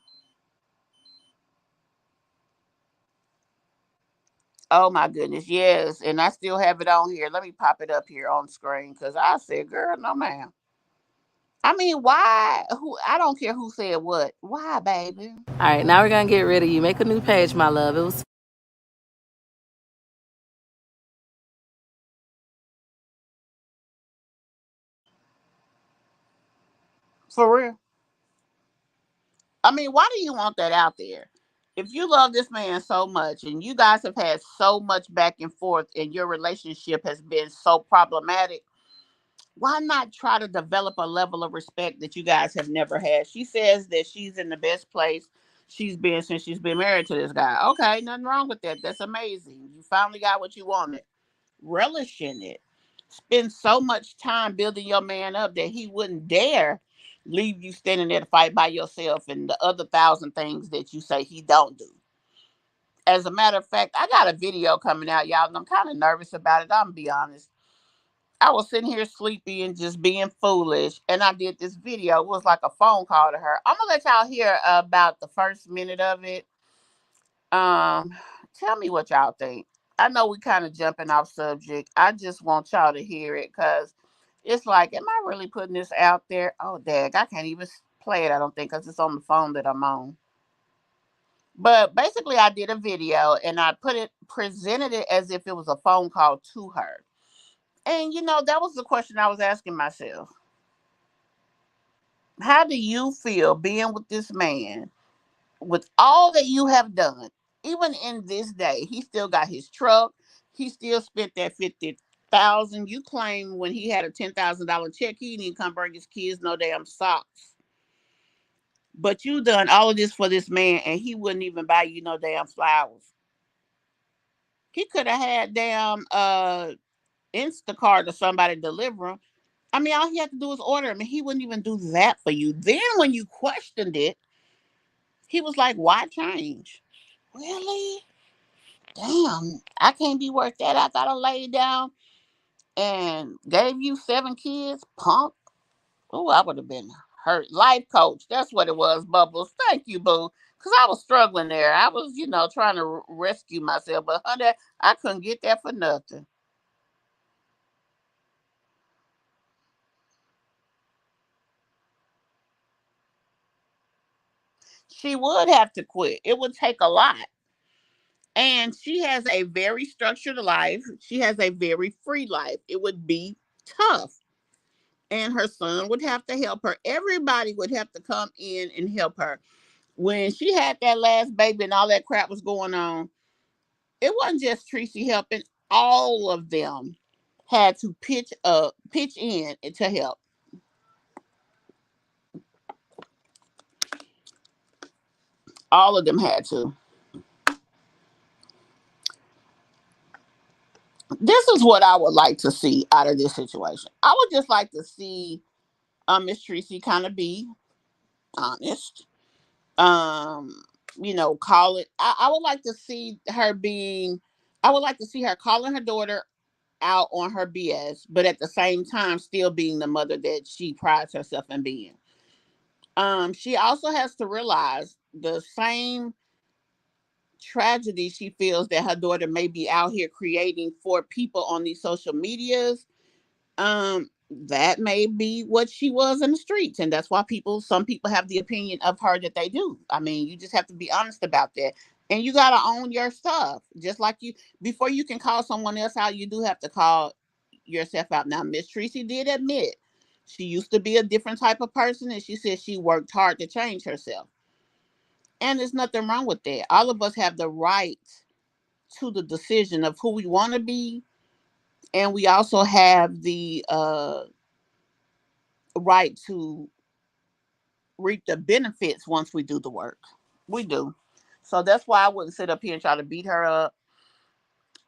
Oh my goodness, yes. And I still have it on here. Let me pop it up here on screen because I said, girl, no ma'am. I mean, why? Who? I don't care who said what. Why, baby? All right, now we're gonna get rid of you. Make a new page, my love. It was For real. I mean, why do you want that out there? If you love this man so much and you guys have had so much back and forth and your relationship has been so problematic, why not try to develop a level of respect that you guys have never had? She says that she's in the best place she's been since she's been married to this guy. Okay, nothing wrong with that. That's amazing. You finally got what you wanted. Relish in it. Spend so much time building your man up that he wouldn't dare leave you standing there to fight by yourself and the other thousand things that you say he don't do. As a matter of fact, I got a video coming out, y'all, and I'm kind of nervous about it. I'm gonna be honest. I was sitting here sleepy and just being foolish, and I did this video. It was like a phone call to her. I'm gonna let y'all hear about the first minute of it. Um, Tell me what y'all think. I know we kind of jumping off subject. I just want y'all to hear it because it's like, am I really putting this out there? Oh, dag, I can't even play it. I don't think because it's on the phone that I'm on. But basically, I did a video and I presented it as if it was a phone call to her. And that was the question I was asking myself. How do you feel being with this man with all that you have done? Even in this day, he still got his truck. He still spent that 50,000. You claim when he had a $10,000 check, he didn't come bring his kids no damn socks. But you done all of this for this man, and he wouldn't even buy you no damn flowers. He could have had damn Instacart or somebody deliver him. I mean, all he had to do was order him, and he wouldn't even do that for you. Then when you questioned it, he was like, "Why change?" Really? Damn, I can't be worth that. I thought I laid down and gave you 7 kids, punk. Oh, I would have been hurt. Life coach. That's what it was, Bubbles. Thank you, boo. because I was struggling there. I was, trying to rescue myself, but honey, I couldn't get that for nothing. She would have to quit. It would take a lot. And she has a very structured life. She has a very free life. It would be tough. And her son would have to help her. Everybody would have to come in and help her. When she had that last baby and all that crap was going on, it wasn't just Treasie helping. All of them had to pitch in to help. All of them had to. This is what I would like to see out of this situation. I would just like to see Miss Treasie kind of be honest. Um, call it. I would like to see her being. I would like to see her calling her daughter out on her BS, but at the same time still being the mother that she prides herself in being. She also has to realize the same tragedy she feels that her daughter may be out here creating for people on these social medias. That may be what she was in the streets, and that's why some people have the opinion of her that they do. I mean, you just have to be honest about that, and you got to own your stuff. Just like you, before you can call someone else out, you do have to call yourself out. Now, Miss Treasie did admit she used to be a different type of person, and she said she worked hard to change herself, and there's nothing wrong with that. All of us have the right to the decision of who we want to be, and we also have the right to reap the benefits once we do the work. We do. So that's why I wouldn't sit up here and try to beat her up.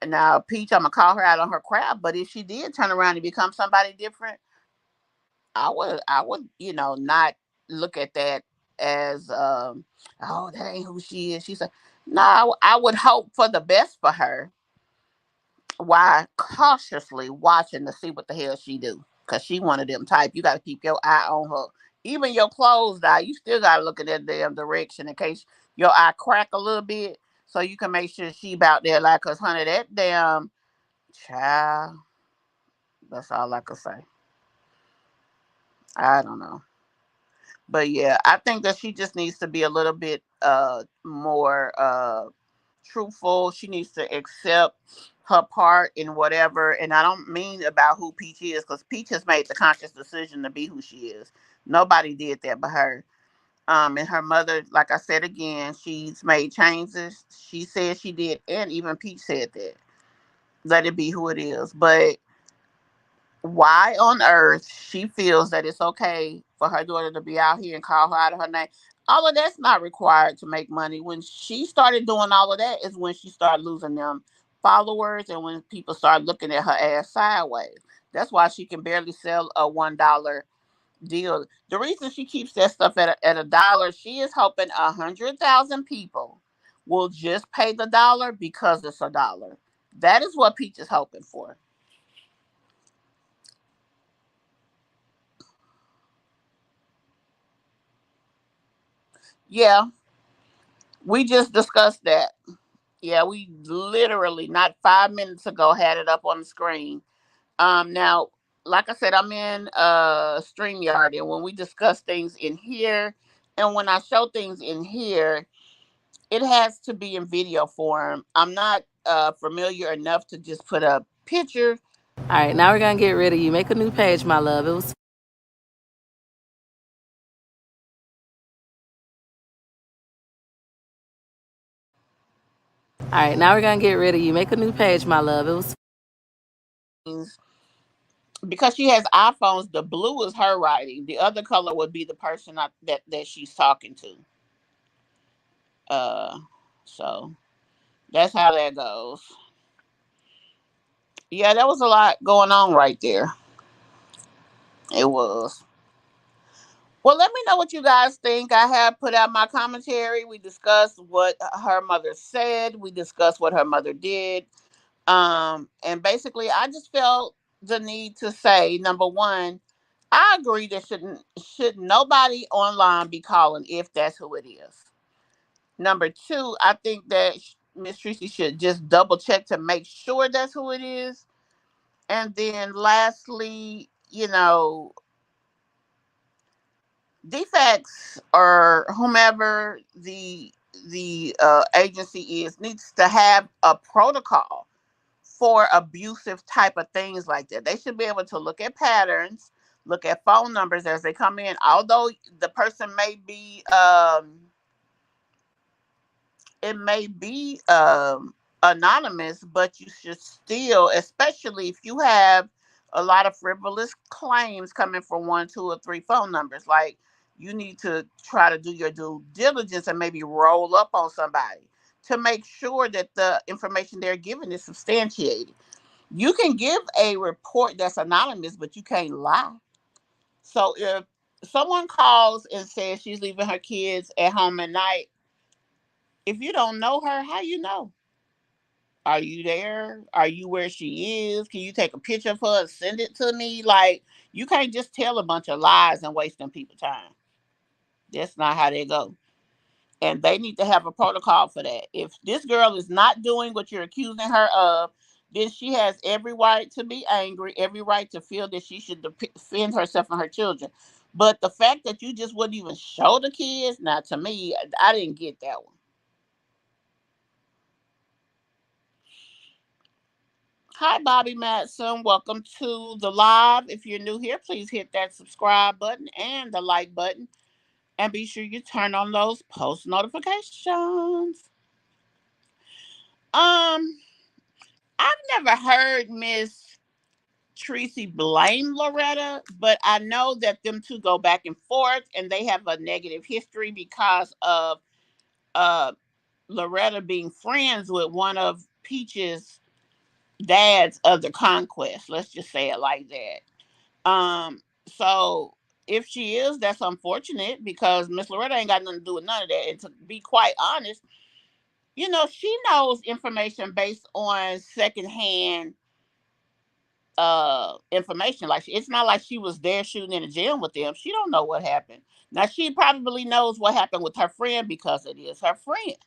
And now, Peach, I'm gonna call her out on her crap. But if she did turn around and become somebody different, I would, not look at that as, oh, that ain't who she is. She's a no. I would hope for the best for her, while cautiously watching to see what the hell she do. Cause she one of them type. You got to keep your eye on her. Even your closed eye, you still got to look in that damn direction in case your eye crack a little bit, so you can make sure she about there. Like, cause honey, that damn child. That's all I can say. I don't know. But yeah, I think that she just needs to be a little bit more truthful. She needs to accept her part in whatever. And I don't mean about who Peach is, because Peach has made the conscious decision to be who she is. Nobody did that but her. And her mother, like I said again, she's made changes. She said she did, and even Peach said that. Let it be who it is. But why on earth she feels that it's okay for her daughter to be out here and call her out of her name? All of that's not required to make money. When she started doing all of that is when she started losing them followers, and when people started looking at her ass sideways. That's why she can barely sell a $1 deal. The reason she keeps that stuff at a dollar, she is hoping 100,000 people will just pay the dollar because it's a dollar. That is what Peach is hoping for. Yeah, we just discussed that. Yeah, we literally not 5 minutes ago had it up on the screen. Now, like I said, I'm in StreamYard, and when we discuss things in here, and when I show things in here, it has to be in video form. I'm not familiar enough to just put a picture. All right, now we're gonna get rid of you. Make a new page, my love. It was. All right, now we're gonna get rid of you. Make a new page, my love. It was. Because she has iPhones, the blue is her writing. The other color would be the person that she's talking to. Uh, so that's how that goes. Yeah, that was a lot going on right there. It was. Well, let me know what you guys think. I have put out my commentary. We discussed what her mother said. We discussed what her mother did. And basically, I just felt the need to say, number one, I agree that should nobody online be calling if that's who it is. Number two, I think that Miss Treasie should just double check to make sure that's who it is. And then lastly, defects or whomever the agency is needs to have a protocol for abusive type of things like that. They should be able to look at patterns, look at phone numbers as they come in. Although the person may be it may be anonymous, but you should still, especially if you have a lot of frivolous claims coming from one, two, or three phone numbers, like you need to try to do your due diligence and maybe roll up on somebody to make sure that the information they're giving is substantiated. You can give a report that's anonymous, but you can't lie. So if someone calls and says she's leaving her kids at home at night, if you don't know her, how you know? Are you there? Are you where she is? Can you take a picture of her and send it to me? Like, you can't just tell a bunch of lies and wasting people's time. That's not how they go. And they need to have a protocol for that. If this girl is not doing what you're accusing her of, then she has every right to be angry, every right to feel that she should defend herself and her children. But the fact that you just wouldn't even show the kids, now to me, I didn't get that one. Hi, Bobby Matson. Welcome to the live. If you're new here, please hit that subscribe button and the like button. And be sure you turn on those post notifications. Um, I've never heard Miss Treasie blame Loretta, but I know that them two go back and forth and they have a negative history because of uh Loretta being friends with one of Peach's dads of the conquest. Let's just say it like that. So if she is, that's unfortunate because Miss Loretta ain't got nothing to do with none of that. And to be quite honest, she knows information based on secondhand information. Like it's not like she was there shooting in the gym with them. She don't know what happened. Now she probably knows what happened with her friend because it is her friend.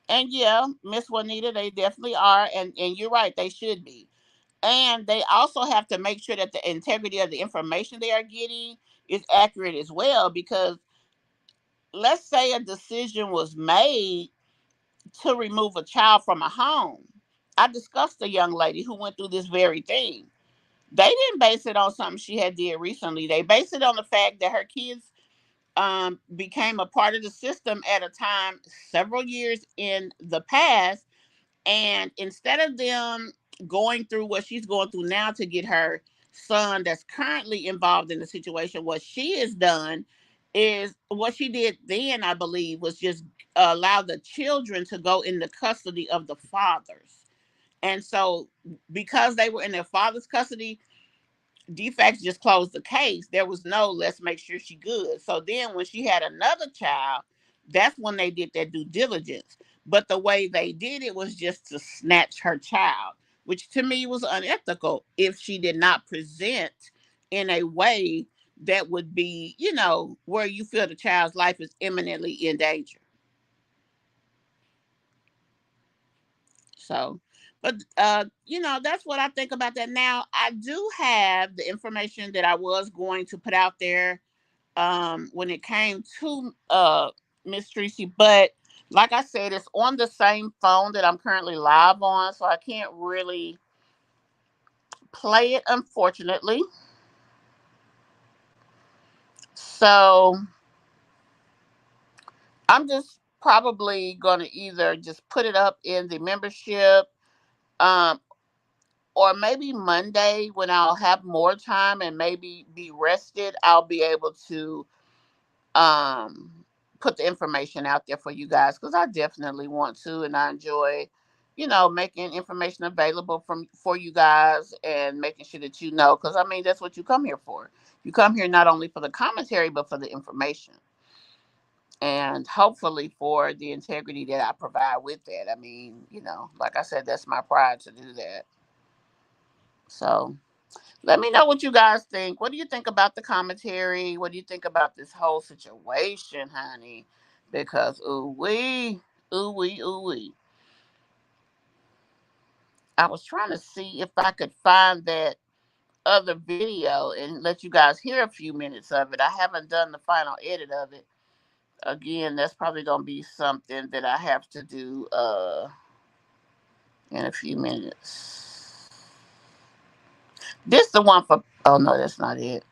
And yeah, Miss Juanita, they definitely are, and you're right, they should be. And they also have to make sure that the integrity of the information they are getting is accurate as well. Because let's say a decision was made to remove a child from a home. I discussed a young lady who went through this very thing. They didn't base it on something she had did recently. They based it on the fact that her kids became a part of the system at a time several years in the past, and instead of them going through what she's going through now to get her son that's currently involved in the situation, what she has done is what she did then, I believe, was just allow the children to go in the custody of the fathers. And so, because they were in their father's custody, defects just closed the case. There was no let's make sure she good. So then when she had another child, that's when they did their due diligence. But the way they did it was just to snatch her child, which to me was unethical if she did not present in a way that would be, where you feel the child's life is imminently in danger. So, but that's what I think about that. Now, I do have the information that I was going to put out there when it came to Miss Treasie, but like I said, it's on the same phone that I'm currently live on, so I can't really play it, unfortunately. So I'm just probably gonna either just put it up in the membership, um, or maybe Monday when I'll have more time and maybe be rested, I'll be able to um put the information out there for you guys because I definitely want to, and I enjoy making information available from for you guys and making sure that because I mean that's what you come here for. You come here not only for the commentary but for the information, and hopefully for the integrity that I provide with that. I mean, like I said, that's my pride to do that. So Let me know what you guys think. What do you think about the commentary? What do you think about this whole situation, honey? Because ooh wee, ooh wee. I was trying to see if I could find that other video and let you guys hear a few minutes of it. I haven't done the final edit of it. Again, that's probably gonna be something that I have to do in a few minutes. This the one for, oh no, that's not it.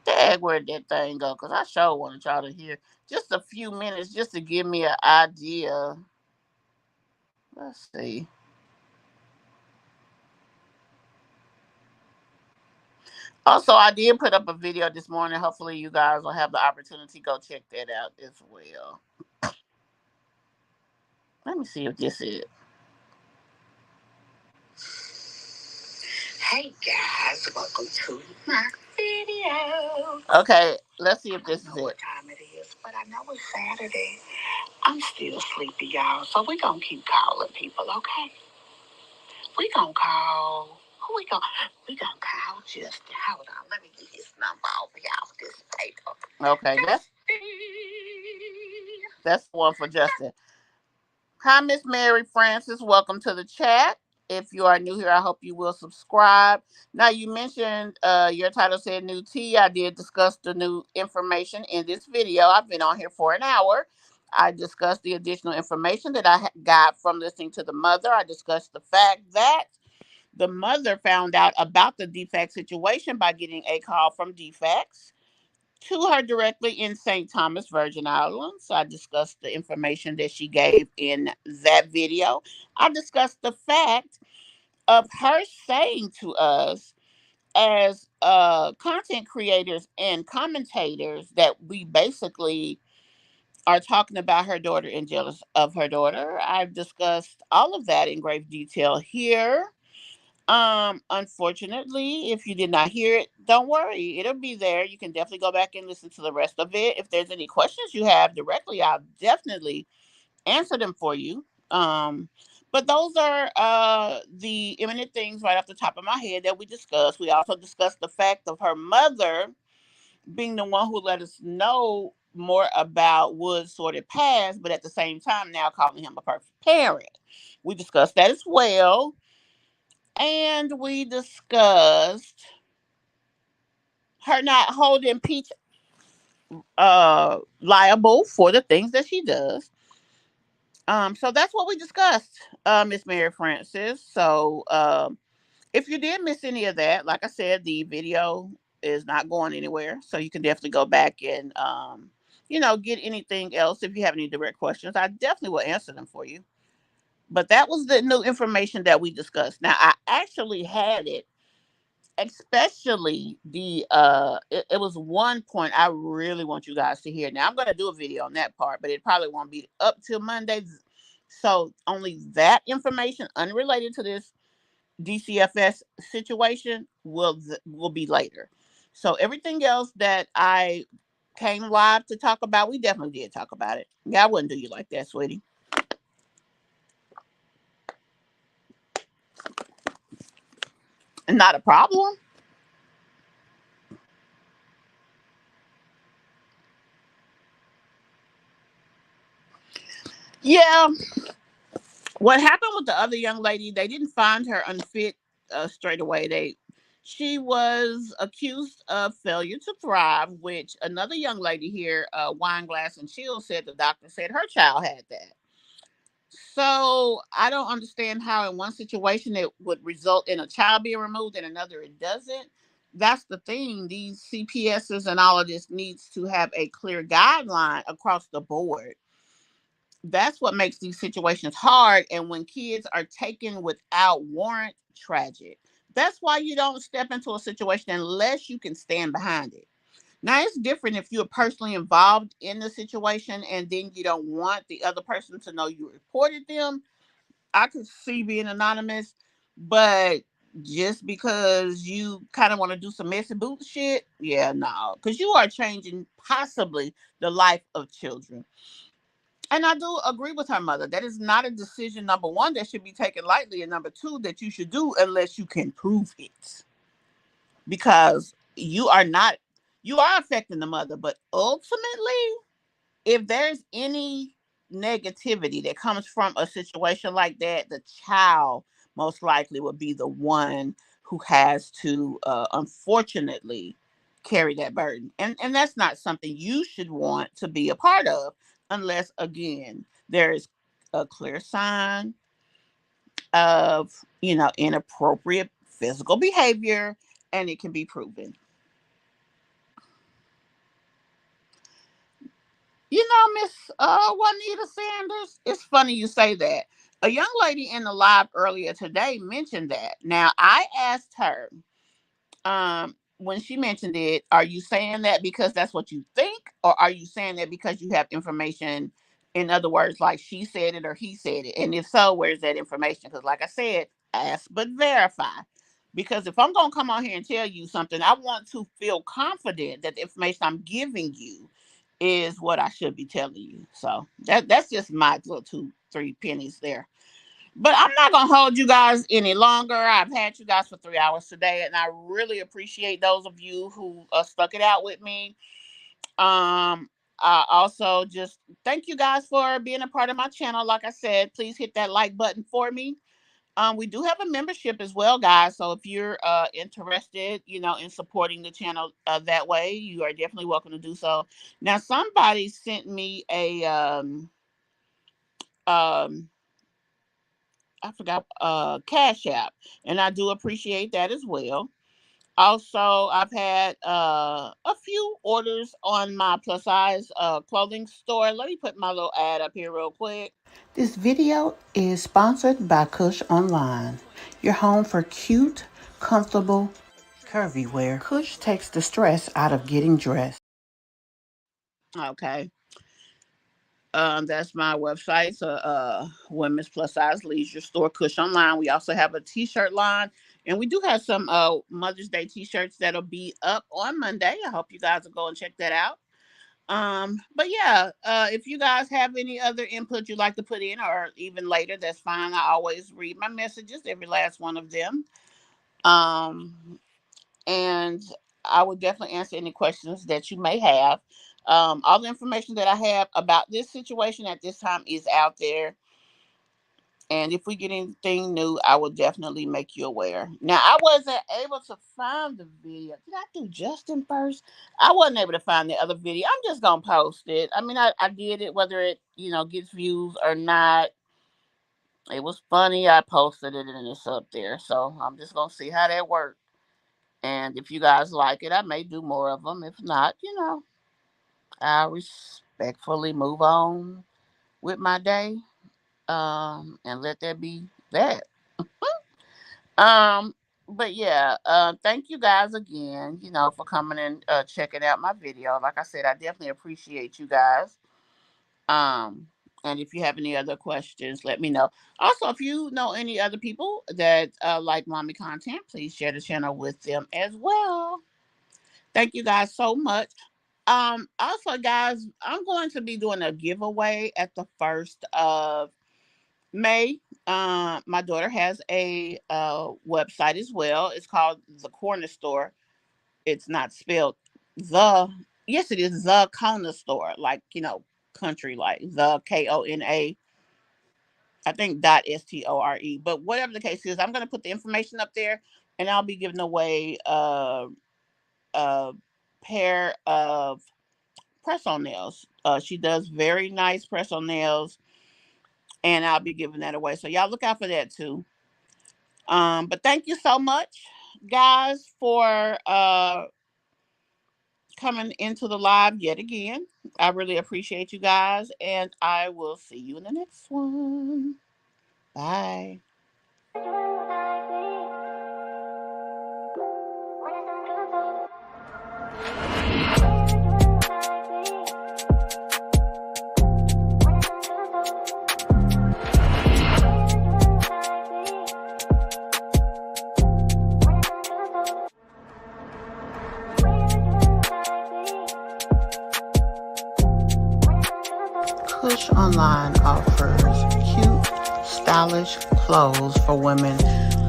Dang, where'd that thing go? Because I sure wanted y'all to hear just a few minutes just to give me an idea. Let's see. Also, I did put up a video this morning. Hopefully, you guys will have the opportunity to go check that out as well. Let me see if this is it. Hey guys, welcome to my video. Okay, let's see if this is it. I don't know what time it is, but I know it's Saturday. I'm still sleepy, y'all, so we're gonna keep calling people, okay? We gonna call. Who we gonna? We gonna call Justin. Hold on, let me get his number over here off this paper. Okay, that's the one for Justin. Hi, Miss Mary Francis. Welcome to the chat. If you are new here, I hope you will subscribe. Now, you mentioned your title said new tea. I did discuss the new information in this video. I've been on here for an hour. I discussed the additional information that I got from listening to the mother. I discussed the fact that the mother found out about the defect situation by getting a call from defects to her directly in St. Thomas, Virgin Islands. I discussed the information that she gave in that video. I discussed the fact of her saying to us as content creators and commentators that we basically are talking about her daughter and jealous of her daughter. I've discussed all of that in great detail here. Unfortunately, if you did not hear it, don't worry. It'll be there. You can definitely go back and listen to the rest of it. If there's any questions you have directly, I'll definitely answer them for you. But those are the imminent things right off the top of my head that we discussed. We also discussed the fact of her mother being the one who let us know more about Wood's sordid past, but at the same time now calling him a perfect parent. We discussed that as well. And we discussed her not holding Peach liable for the things that she does. So that's what we discussed, Miss Mary Francis. So if you did miss any of that, like I said, the video is not going anywhere. So you can definitely go back and get anything else if you have any direct questions. I definitely will answer them for you. But that was the new information that we discussed. Now I actually had it, especially it was one point I really want you guys to hear. Now I'm going to do a video on that part, but it probably won't be up till Monday. So only that information unrelated to this DCFS situation will be later. So everything else that I came live to talk about, we definitely did talk about it. Yeah, I wouldn't do you like that, sweetie. Not a problem. Yeah, what happened with the other young lady, they didn't find her unfit straight away. She was accused of failure to thrive, which another young lady here, Wineglass and Chill, said the doctor said her child had that. So I don't understand how in one situation it would result in a child being removed, and another it doesn't. That's the thing. These CPSs and all of this needs to have a clear guideline across the board. That's what makes these situations hard. And when kids are taken without warrant, tragic. That's why you don't step into a situation unless you can stand behind it. Now, it's different if you're personally involved in the situation and then you don't want the other person to know you reported them. I could see being anonymous, but just because you kind of want to do some messy boot shit, yeah, no. Because you are changing possibly the life of children. And I do agree with her mother. That is not a decision, number one, that should be taken lightly, and number two, that you should do unless you can prove it. Because you are affecting the mother, but ultimately, if there's any negativity that comes from a situation like that, the child most likely will be the one who has to, unfortunately, carry that burden. And that's not something you should want to be a part of, unless, again, there is a clear sign of, inappropriate physical behavior and it can be proven. Miss Juanita Sanders, it's funny you say that. A young lady in the live earlier today mentioned that. Now, I asked her, when she mentioned it, are you saying that because that's what you think, or are you saying that because you have information? In other words, like she said it or he said it. And if so, where's that information? Because, like I said, ask but verify. Because if I'm going to come on here and tell you something, I want to feel confident that the information I'm giving you is what I should be telling you. So that's just my little 2-3 pennies there. But I'm not gonna hold you guys any longer. I've had you guys for 3 hours today, and I really appreciate those of you who stuck it out with me. I also just thank you guys for being a part of my channel. Like I said, please hit that like button for me. We do have a membership as well, guys. So if you're interested, in supporting the channel that way, you are definitely welcome to do so. Now, somebody sent me a um I forgot Cash App, and I do appreciate that as well. Also, I've had a few orders on my plus size clothing store. Let me put my little ad up here real quick. This video is sponsored by Kush Online, your home for cute, comfortable, curvy wear. Kush takes the stress out of getting dressed. Okay. That's my website. It's a women's plus size leisure store, Kush Online. We also have a t-shirt line, and we do have some Mother's Day t-shirts that'll be up on Monday. I hope you guys will go and check that out. But yeah, if you guys have any other input you'd like to put in, or even later, that's fine. I always read my messages, every last one of them. And I would definitely answer any questions that you may have. All the information that I have about this situation at this time is out there. And if we get anything new, I will definitely make you aware. Now, I wasn't able to find the video. Did I do Justin first? I wasn't able to find the other video. I'm just going to post it. I mean, I did it, whether it, gets views or not. It was funny. I posted it and it's up there. So I'm just going to see how that works. And if you guys like it, I may do more of them. If not, I'll respectfully move on with my day, and let that be that. um, but yeah, thank you guys again, for coming and checking out my video. Like I said, I definitely appreciate you guys. Um, and if you have any other questions, let me know. Also, if you know any other people that like mommy content, please share the channel with them as well. Thank you guys so much. Also, guys, I'm going to be doing a giveaway at the 1st of May. My daughter has a website as well. It's called The Corner Store. It's not spelled the. Yes, it is The Corner Store, like country, like the Kona. I think .store. But whatever the case is, I'm going to put the information up there, and I'll be giving away a pair of press on nails. She does very nice press on nails, and I'll be giving that away. So y'all look out for that too. But thank you so much, guys, for coming into the live yet again. I really appreciate you guys, and I will see you in the next one. Bye. Kush Online. stylish clothes for women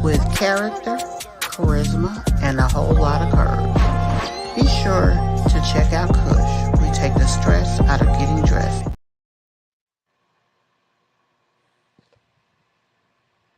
with character, charisma, and a whole lot of curves. Be sure to check out Kush. We take the stress out of getting dressed.